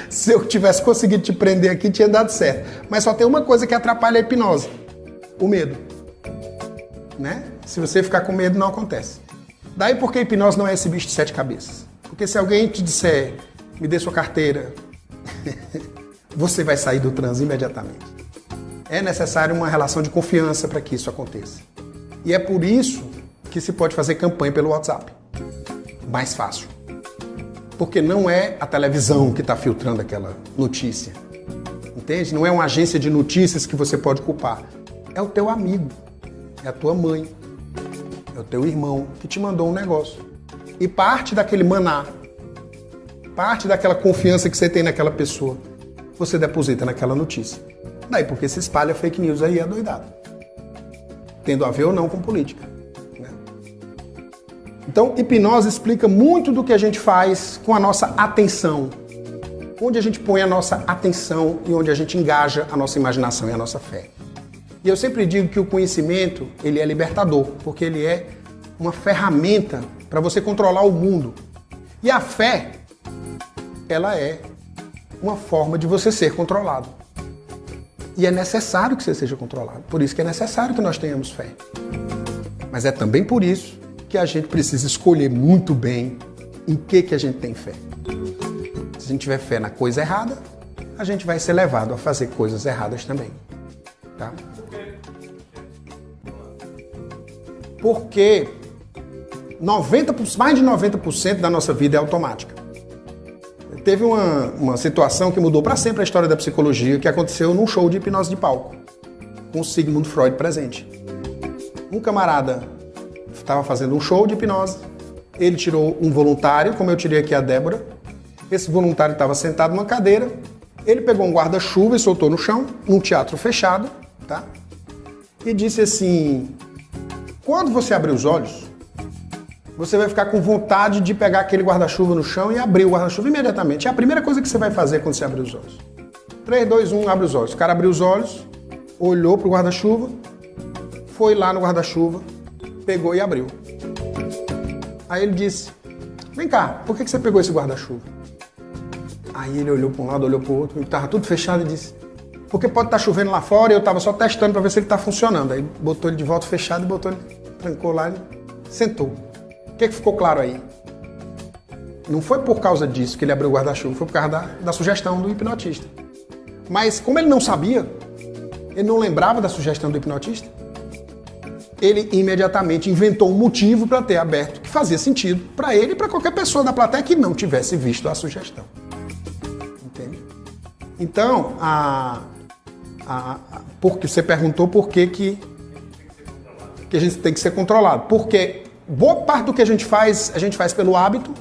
Se eu tivesse conseguido te prender aqui, tinha dado certo. Mas só tem uma coisa que atrapalha a hipnose. O medo. Né? Se você ficar com medo, não acontece. Daí porque a hipnose não é esse bicho de 7 cabeças. Porque se alguém te disser, me dê sua carteira, você vai sair do transe imediatamente. É necessário uma relação de confiança para que isso aconteça. E é por isso que se pode fazer campanha pelo WhatsApp. Mais fácil. Porque não é a televisão que está filtrando aquela notícia. Entende? Não é uma agência de notícias que você pode culpar. É o teu amigo. É a tua mãe. É o teu irmão que te mandou um negócio. E parte daquele maná, parte daquela confiança que você tem naquela pessoa, você deposita naquela notícia. Daí porque se espalha fake news aí é doidado. Tendo a ver ou não com política. Né? Então, hipnose explica muito do que a gente faz com a nossa atenção. Onde a gente põe a nossa atenção e onde a gente engaja a nossa imaginação e a nossa fé. E eu sempre digo que o conhecimento, ele é libertador, porque ele é uma ferramenta para você controlar o mundo. E a fé, ela é uma forma de você ser controlado. E é necessário que você seja controlado. Por isso que é necessário que nós tenhamos fé. Mas é também por isso que a gente precisa escolher muito bem em que a gente tem fé. Se a gente tiver fé na coisa errada, a gente vai ser levado a fazer coisas erradas também. Tá? Porque mais de 90% da nossa vida é automática. Teve uma situação que mudou para sempre a história da psicologia, que aconteceu num show de hipnose de palco, com o Sigmund Freud presente. Um camarada estava fazendo um show de hipnose, ele tirou um voluntário, como eu tirei aqui a Débora. Esse voluntário estava sentado numa cadeira, ele pegou um guarda-chuva e soltou no chão, num teatro fechado, tá? E disse assim: quando você abrir os olhos, você vai ficar com vontade de pegar aquele guarda-chuva no chão e abrir o guarda-chuva imediatamente. É a primeira coisa que você vai fazer quando você abrir os olhos. 3, 2, 1, abre os olhos. O cara abriu os olhos, olhou pro guarda-chuva, foi lá no guarda-chuva, pegou e abriu. Aí ele disse: vem cá, por que você pegou esse guarda-chuva? Aí ele olhou para um lado, olhou para o outro, estava tudo fechado e disse: porque pode estar chovendo lá fora e eu estava só testando para ver se ele está funcionando. Aí botou ele de volta fechado e botou ele, trancou lá e sentou. O que ficou claro aí? Não foi por causa disso que ele abriu o guarda-chuva, foi por causa da sugestão do hipnotista. Mas como ele não sabia, ele não lembrava da sugestão do hipnotista, ele imediatamente inventou um motivo para ter aberto, que fazia sentido para ele e para qualquer pessoa da plateia que não tivesse visto a sugestão. Entende? Então, porque você perguntou por que a gente tem que ser controlado. Porque boa parte do que a gente faz pelo hábito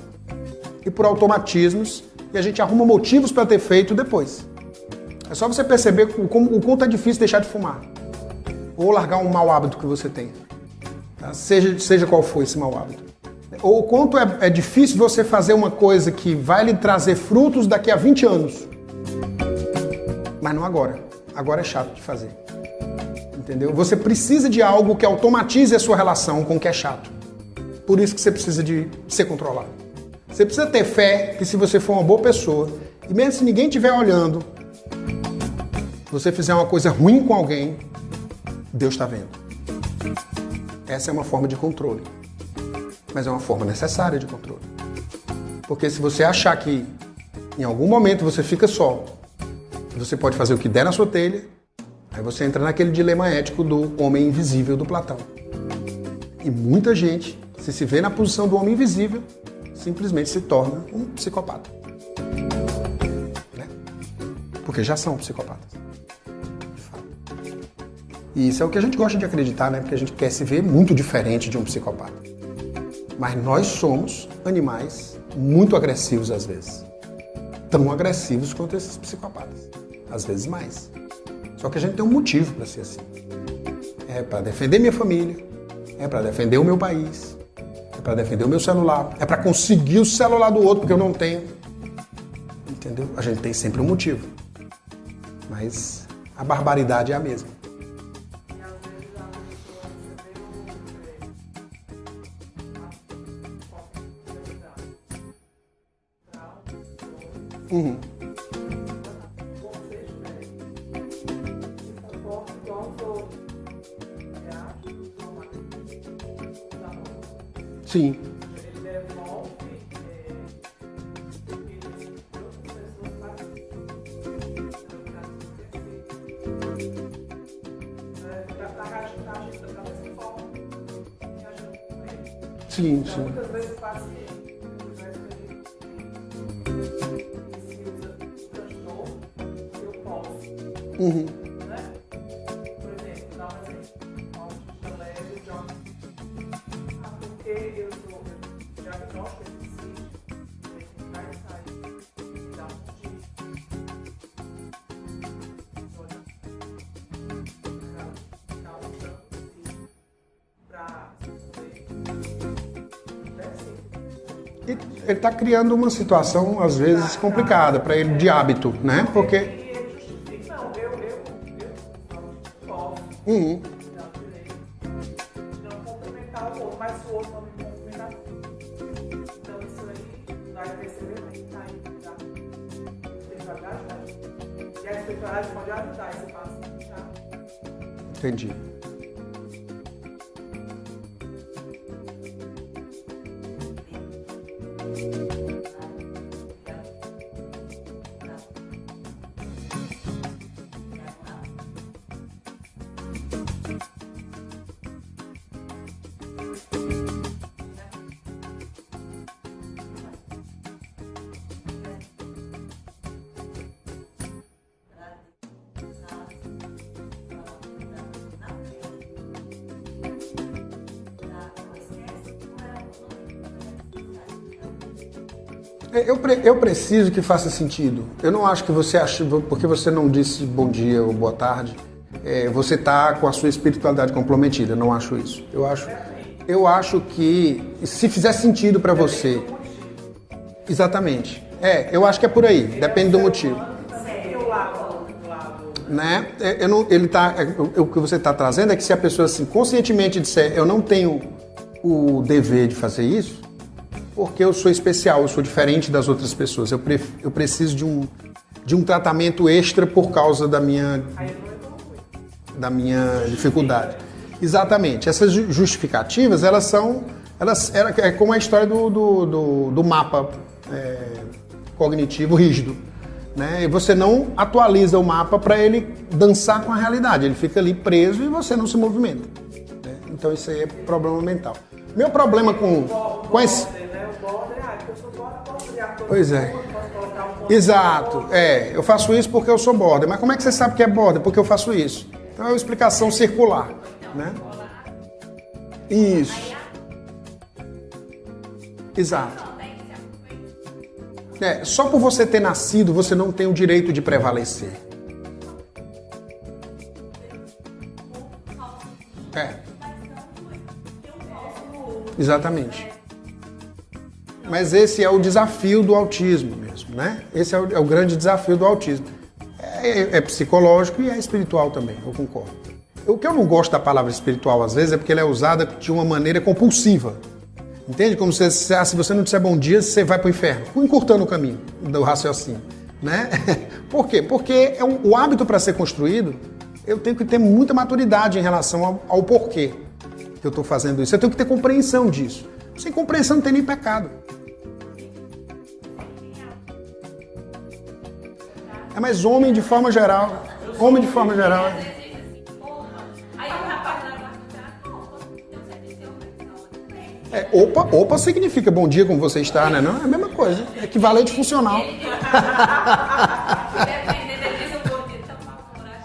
e por automatismos, e a gente arruma motivos para ter feito depois. É só você perceber o quanto é difícil deixar de fumar. Ou largar um mau hábito que você tem. Tá? Seja qual for esse mau hábito. Ou o quanto é difícil você fazer uma coisa que vai lhe trazer frutos daqui a 20 anos. Mas não agora. Agora é chato de fazer. Entendeu? Você precisa de algo que automatize a sua relação com o que é chato. Por isso que você precisa de ser controlado. Você precisa ter fé que se você for uma boa pessoa, e mesmo se ninguém estiver olhando, você fizer uma coisa ruim com alguém, Deus está vendo. Essa é uma forma de controle. Mas é uma forma necessária de controle. Porque se você achar que em algum momento você fica só, você pode fazer o que der na sua telha, aí você entra naquele dilema ético do homem invisível do Platão. E muita gente, se vê na posição do homem invisível, simplesmente se torna um psicopata. Né? Porque já são psicopatas. De fato. E isso é o que a gente gosta de acreditar, né? Porque a gente quer se ver muito diferente de um psicopata. Mas nós somos animais muito agressivos às vezes. Tão agressivos quanto esses psicopatas. Às vezes mais. Só que a gente tem um motivo para ser assim. É para defender minha família. É para defender o meu país. É para defender o meu celular. É para conseguir o celular do outro, porque eu não tenho. Entendeu? A gente tem sempre um motivo. Mas a barbaridade é a mesma. Uhum. Sim. Sim, sim. Muitas vezes o paciente eu posso. Uhum. Né? Por exemplo, dá um exemplo. Autista leve, John. Porque eu sou diagnóstico esse vai sair. Dá Ele está criando uma situação, às vezes, complicada para ele, de hábito, né? Porque... ele justifica, não, eu posso. Uhum. Não cumprimentar o outro, mas se o outro não me cumprimentar. Então isso aí vai perceber que está aí, tá? Espiritualidade, né? E a espiritualidade pode ajudar esse paciente, tá? Entendi. Eu preciso que faça sentido. Eu não acho que você acha, porque você não disse bom dia ou boa tarde, você está com a sua espiritualidade comprometida. Eu não acho isso. Eu acho que se fizer sentido para você, exatamente. Eu acho que é por aí. Depende do motivo. Né? O que você está trazendo é que se a pessoa assim, conscientemente disser eu não tenho o dever de fazer isso, porque eu sou especial, eu sou diferente das outras pessoas. Eu preciso de um tratamento extra por causa da minha dificuldade. Exatamente. Essas justificativas, é como a história do mapa cognitivo rígido. Né? E você não atualiza o mapa para ele dançar com a realidade. Ele fica ali preso e você não se movimenta. Né? Então isso aí é problema mental. Meu problema com esse... Pois é. Exato. Eu faço isso porque eu sou border. Mas como é que você sabe que é border? Porque eu faço isso. Então é uma explicação circular. Né? Isso. Exato. Só por você ter nascido, você não tem o direito de prevalecer. Exatamente. Mas esse é o desafio do autismo mesmo, né? Esse é o grande desafio do autismo. É psicológico e é espiritual também, eu concordo. O que eu não gosto da palavra espiritual, às vezes, é porque ela é usada de uma maneira compulsiva. Entende? Como se você não disser bom dia, você vai para o inferno. Encurtando o caminho do raciocínio. Né? Por quê? Porque o hábito para ser construído, eu tenho que ter muita maturidade em relação ao porquê que eu estou fazendo isso. Eu tenho que ter compreensão disso. Sem compreensão não tem nem pecado. Mas homem de forma geral... Opa significa bom dia como você está, né? Não, é a mesma coisa, é equivalente funcional.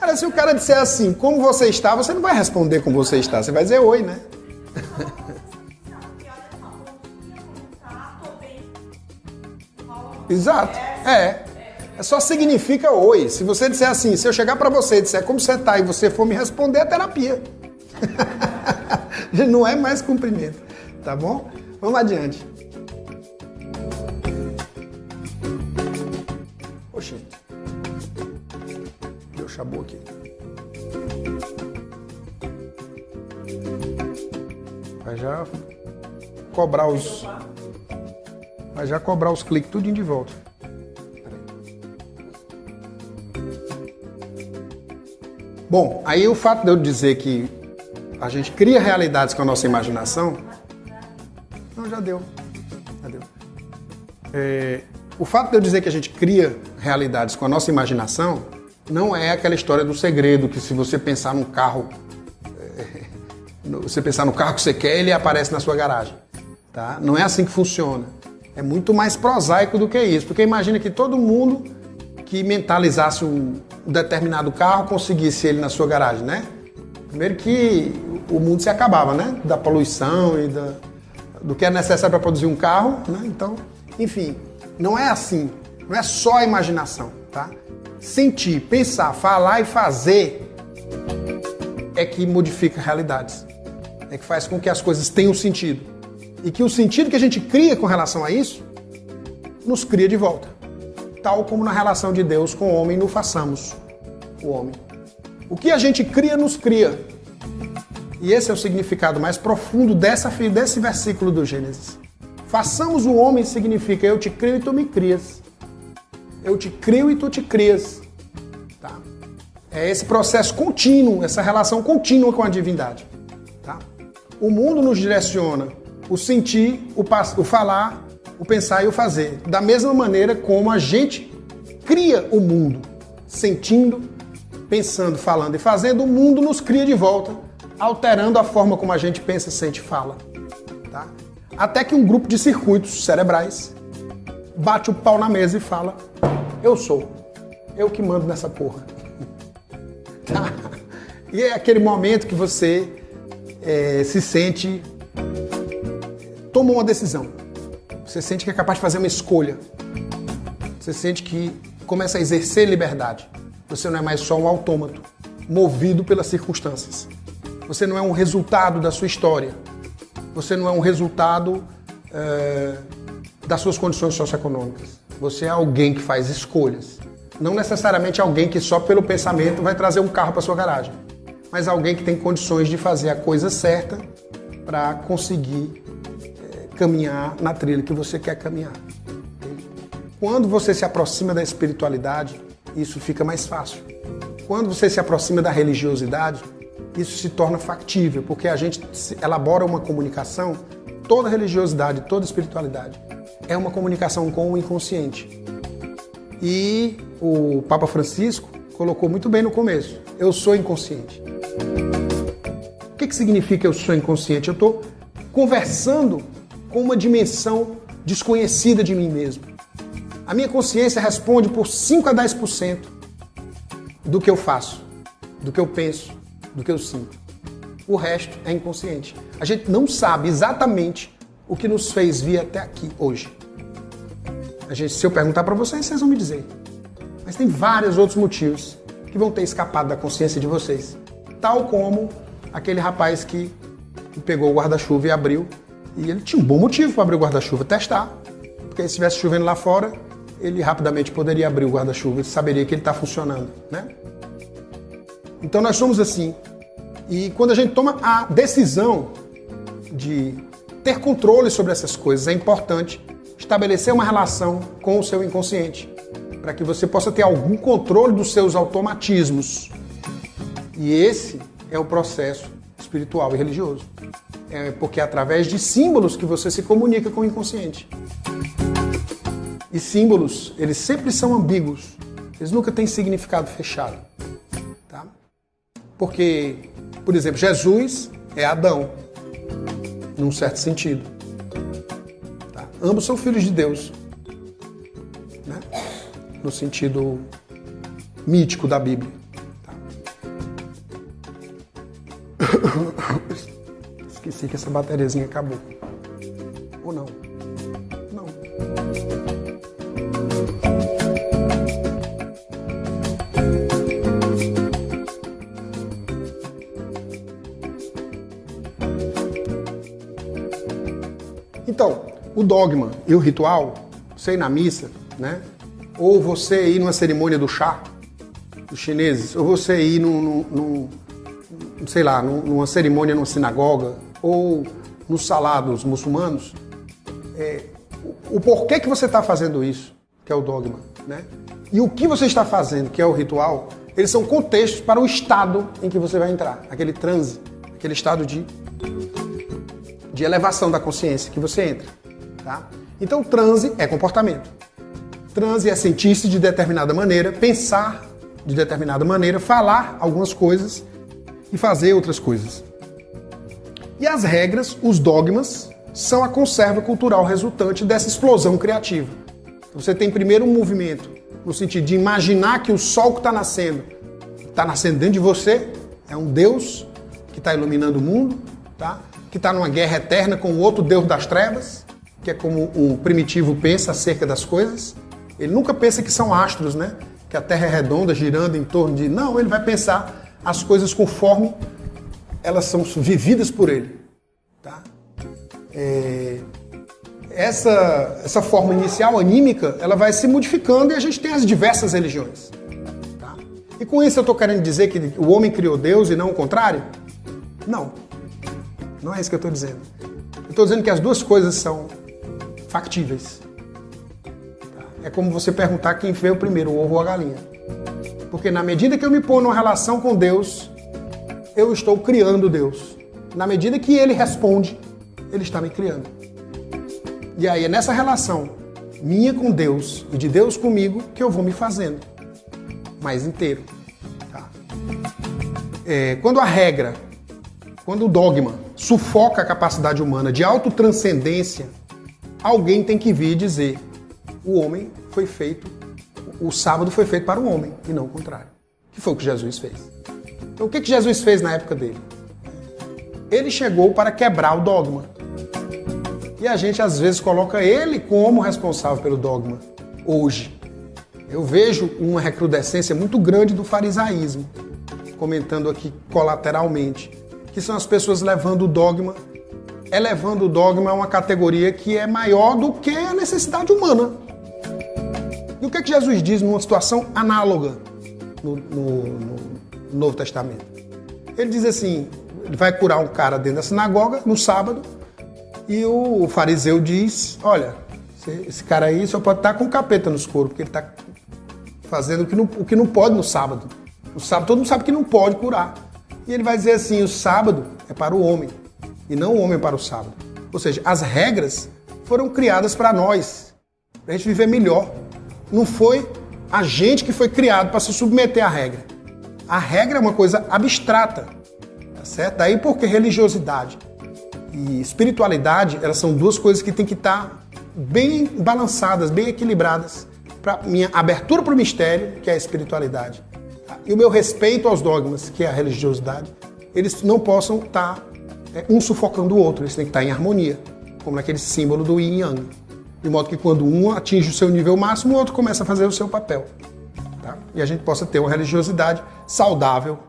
Cara, se o cara disser assim, como você está, você não vai responder como você está, você vai dizer oi, né? Exato, só significa oi. Se você disser assim, se eu chegar pra você e disser como você tá e você for me responder, é terapia. Não é mais cumprimento. Tá bom? Vamos adiante. Oxi. Deu chabu aqui. Vai já cobrar os cliques tudinho de volta. Bom, aí o fato de eu dizer que a gente cria realidades com a nossa imaginação... Não, já deu. O fato de eu dizer que a gente cria realidades com a nossa imaginação não é aquela história do segredo, que se você pensar num carro, você pensar no carro que você quer, ele aparece na sua garagem. Tá? Não é assim que funciona. É muito mais prosaico do que isso, porque imagina que todo mundo que mentalizasse um determinado carro conseguisse ele na sua garagem, né? Primeiro que o mundo se acabava, né? Da poluição e do que é necessário para produzir um carro, né? Então, enfim, não é assim, não é só a imaginação, tá? Sentir, pensar, falar e fazer é que modifica realidades, é que faz com que as coisas tenham sentido e que o sentido que a gente cria com relação a isso nos cria de volta, tal como na relação de Deus com o homem, no façamos o homem. O que a gente cria, nos cria. E esse é o significado mais profundo desse versículo do Gênesis. Façamos o homem significa eu te crio e tu me crias. Eu te crio e tu te crias. Tá? É esse processo contínuo, essa relação contínua com a divindade. Tá? O mundo nos direciona o sentir, o falar, o pensar e o fazer. Da mesma maneira como a gente cria o mundo. Sentindo, pensando, falando e fazendo, o mundo nos cria de volta, alterando a forma como a gente pensa, sente e fala. Tá? Até que um grupo de circuitos cerebrais bate o pau na mesa e fala: eu sou, eu que mando nessa porra. Tá? E é aquele momento que você se sente, toma uma decisão, você sente que é capaz de fazer uma escolha, você sente que começa a exercer liberdade. Você não é mais só um autômato, movido pelas circunstâncias. Você não é um resultado da sua história. Você não é um resultado das suas condições socioeconômicas. Você é alguém que faz escolhas. Não necessariamente alguém que só pelo pensamento vai trazer um carro para sua garagem, mas alguém que tem condições de fazer a coisa certa para conseguir caminhar na trilha que você quer caminhar. Quando você se aproxima da espiritualidade, isso fica mais fácil. Quando você se aproxima da religiosidade, isso se torna factível, porque a gente elabora uma comunicação. Toda religiosidade, toda espiritualidade é uma comunicação com o inconsciente. E o Papa Francisco colocou muito bem no começo: eu sou inconsciente. O que significa eu sou inconsciente? Eu estou conversando com uma dimensão desconhecida de mim mesmo. A minha consciência responde por 5 a 10% do que eu faço, do que eu penso, do que eu sinto. O resto é inconsciente. A gente não sabe exatamente o que nos fez vir até aqui hoje. Se eu perguntar para vocês, vocês vão me dizer. Mas tem vários outros motivos que vão ter escapado da consciência de vocês. Tal como aquele rapaz que pegou o guarda-chuva e abriu. E ele tinha um bom motivo para abrir o guarda-chuva, testar. Porque se estivesse chovendo lá fora, ele rapidamente poderia abrir o guarda-chuva e saberia que ele está funcionando, né? Então nós somos assim. E quando a gente toma a decisão de ter controle sobre essas coisas, é importante estabelecer uma relação com o seu inconsciente, para que você possa ter algum controle dos seus automatismos. E esse é o processo espiritual e religioso. É porque é através de símbolos que você se comunica com o inconsciente. E símbolos, eles sempre são ambíguos. Eles nunca têm significado fechado. Tá? Porque, por exemplo, Jesus é Adão, num certo sentido. Tá? Ambos são filhos de Deus, né? No sentido mítico da Bíblia. Tá? Esqueci que essa bateriazinha acabou. Ou não? Não. Então, o dogma e o ritual, você ir na missa, né? Ou você ir numa cerimônia do chá, dos chineses, ou você ir sei lá, numa cerimônia numa sinagoga, ou no salá dos muçulmanos, o porquê que você está fazendo isso, que é o dogma, né? E o que você está fazendo, que é o ritual, eles são contextos para o estado em que você vai entrar, aquele transe, aquele estado de elevação da consciência que você entra. Tá? Então, transe é comportamento. Transe é sentir-se de determinada maneira, pensar de determinada maneira, falar algumas coisas e fazer outras coisas. E as regras, os dogmas, são a conserva cultural resultante dessa explosão criativa. Então, você tem primeiro um movimento no sentido de imaginar que o sol que está nascendo dentro de você, é um Deus que está iluminando o mundo, tá? Que está numa guerra eterna com o outro Deus das trevas, que é como o primitivo pensa acerca das coisas. Ele nunca pensa que são astros, né? Que a Terra é redonda, girando em torno de... Não, ele vai pensar as coisas conforme elas são vividas por ele. Tá? Essa forma inicial, anímica, ela vai se modificando e a gente tem as diversas religiões. Tá? E com isso eu estou querendo dizer que o homem criou Deus e não o contrário? Não. Não é isso que eu estou dizendo. Eu estou dizendo que as duas coisas são factíveis. Tá? É como você perguntar quem veio primeiro, o ovo ou a galinha. Porque na medida que eu me ponho numa relação com Deus, eu estou criando Deus. Na medida que Ele responde, Ele está me criando. E aí é nessa relação minha com Deus e de Deus comigo que eu vou me fazendo mais inteiro. Tá? Quando a regra, quando o dogma sufoca a capacidade humana de autotranscendência, alguém tem que vir e dizer: o homem foi feito, o sábado foi feito para o homem e não o contrário. Que foi o que Jesus fez. Então o que Jesus fez na época dele? Ele chegou para quebrar o dogma. E a gente às vezes coloca ele como responsável pelo dogma. Hoje, eu vejo uma recrudescência muito grande do farisaísmo, comentando aqui colateralmente, que são as pessoas levando o dogma, elevando o dogma a uma categoria que é maior do que a necessidade humana. E o que Jesus diz numa situação análoga no Novo Testamento? Ele diz assim, ele vai curar um cara dentro da sinagoga, no sábado, e o fariseu diz: olha, esse cara aí só pode estar com o capeta nos coros, porque ele está fazendo o que não pode no sábado. No sábado todo mundo sabe que não pode curar. E ele vai dizer assim: o sábado é para o homem, e não o homem para o sábado. Ou seja, as regras foram criadas para nós, para a gente viver melhor. Não foi a gente que foi criado para se submeter à regra. A regra é uma coisa abstrata, tá certo? Daí porque religiosidade e espiritualidade, elas são duas coisas que têm que estar bem balançadas, bem equilibradas, para minha abertura para o mistério, que é a espiritualidade, tá? E o meu respeito aos dogmas, que é a religiosidade, eles não possam estar um sufocando o outro, eles têm que estar em harmonia, como naquele símbolo do yin e yang. De modo que quando um atinge o seu nível máximo, o outro começa a fazer o seu papel. Tá? E a gente possa ter uma religiosidade saudável,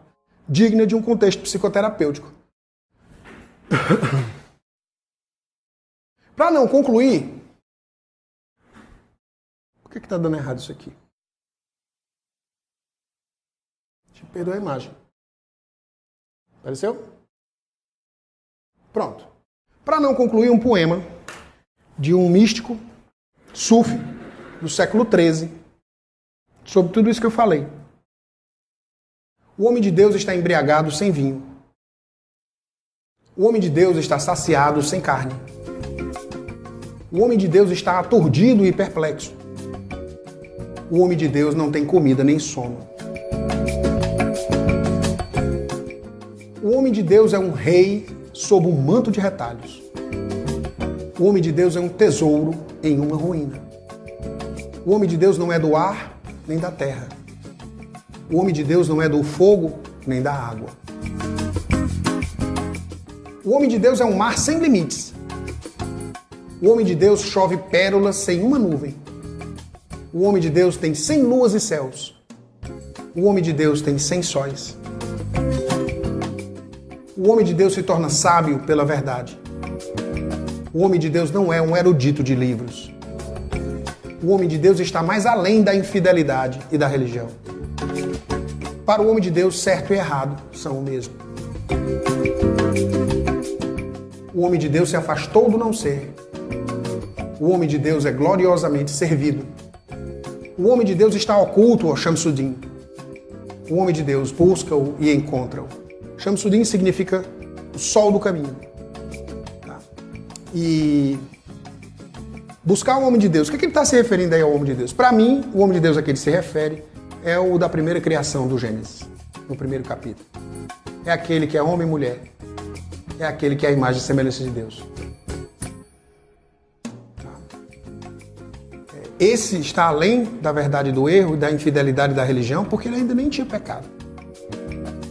digna de um contexto psicoterapêutico. Para não concluir, Por que está dando errado isso aqui? Deixa eu perder a imagem. Apareceu? Pronto. Para não concluir, um poema de um místico sufi do século XIII sobre tudo isso que eu falei. O homem de Deus está embriagado sem vinho. O homem de Deus está saciado sem carne. O homem de Deus está aturdido e perplexo. O homem de Deus não tem comida nem sono. O homem de Deus é um rei sob um manto de retalhos. O homem de Deus é um tesouro em uma ruína. O homem de Deus não é do ar nem da terra. O homem de Deus não é do fogo nem da água. O homem de Deus é um mar sem limites. O homem de Deus chove pérolas sem uma nuvem. O homem de Deus tem 100 luas e céus. O homem de Deus tem 100 sóis. O homem de Deus se torna sábio pela verdade. O homem de Deus não é um erudito de livros. O homem de Deus está mais além da infidelidade e da religião. Para o homem de Deus, certo e errado são o mesmo. O homem de Deus se afastou do não ser. O homem de Deus é gloriosamente servido. O homem de Deus está oculto, ó Shamsuddin. O homem de Deus busca-o e encontra-o. Shamsuddin significa o sol do caminho. Tá? E buscar o homem de Deus. O que ele está se referindo aí ao homem de Deus? Para mim, o homem de Deus a que ele se refere é o da primeira criação do Gênesis, no primeiro capítulo. É aquele que é homem e mulher. É aquele que é a imagem e semelhança de Deus. Esse está além da verdade do erro, da infidelidade da religião, porque ele ainda nem tinha pecado.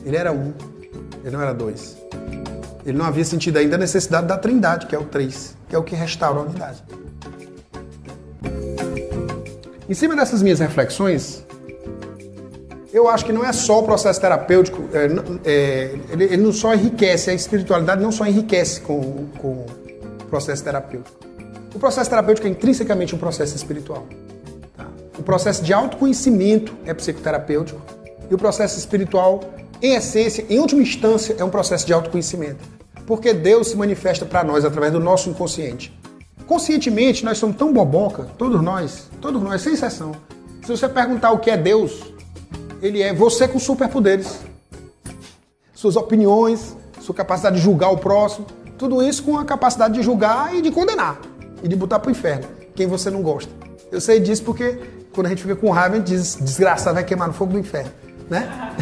Ele era um, ele não era dois. Ele não havia sentido ainda a necessidade da trindade, que é o 3, que é o que restaura a unidade. Em cima dessas minhas reflexões, eu acho que não é só o processo terapêutico, ele não só enriquece, a espiritualidade não só enriquece com o processo terapêutico. O processo terapêutico é intrinsecamente um processo espiritual. Tá? O processo de autoconhecimento é psicoterapêutico e o processo espiritual, em essência, em última instância, é um processo de autoconhecimento. Porque Deus se manifesta para nós através do nosso inconsciente. Conscientemente, nós somos tão boboca, todos nós, sem exceção. Se você perguntar o que é Deus, ele é você com superpoderes. Suas opiniões, sua capacidade de julgar o próximo, tudo isso com a capacidade de julgar e de condenar. E de botar pro inferno quem você não gosta. Eu sei disso porque quando a gente fica com raiva, a gente diz, desgraçado, vai queimar no fogo do inferno, né?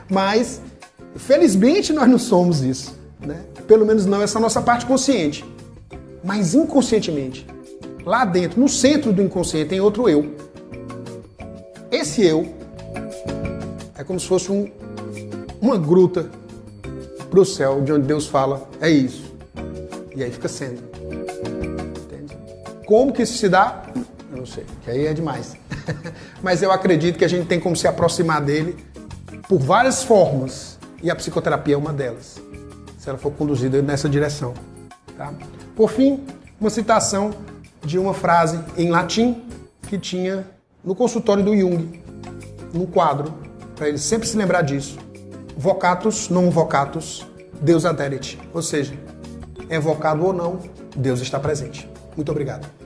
Mas, felizmente, nós não somos isso, né? Pelo menos não essa nossa parte consciente. Mas inconscientemente, lá dentro, no centro do inconsciente, tem outro eu. Esse eu é como se fosse uma gruta pro céu, de onde Deus fala, é isso. E aí fica sendo. Como que isso se dá? Eu não sei, que aí é demais. Mas eu acredito que a gente tem como se aproximar dele por várias formas. E a psicoterapia é uma delas, se ela for conduzida nessa direção. Tá? Por fim, uma citação de uma frase em latim que tinha no consultório do Jung, num quadro, para ele sempre se lembrar disso. Vocatus non vocatus, Deus aderet. Ou seja, é vocado ou não, Deus está presente. Muito obrigado.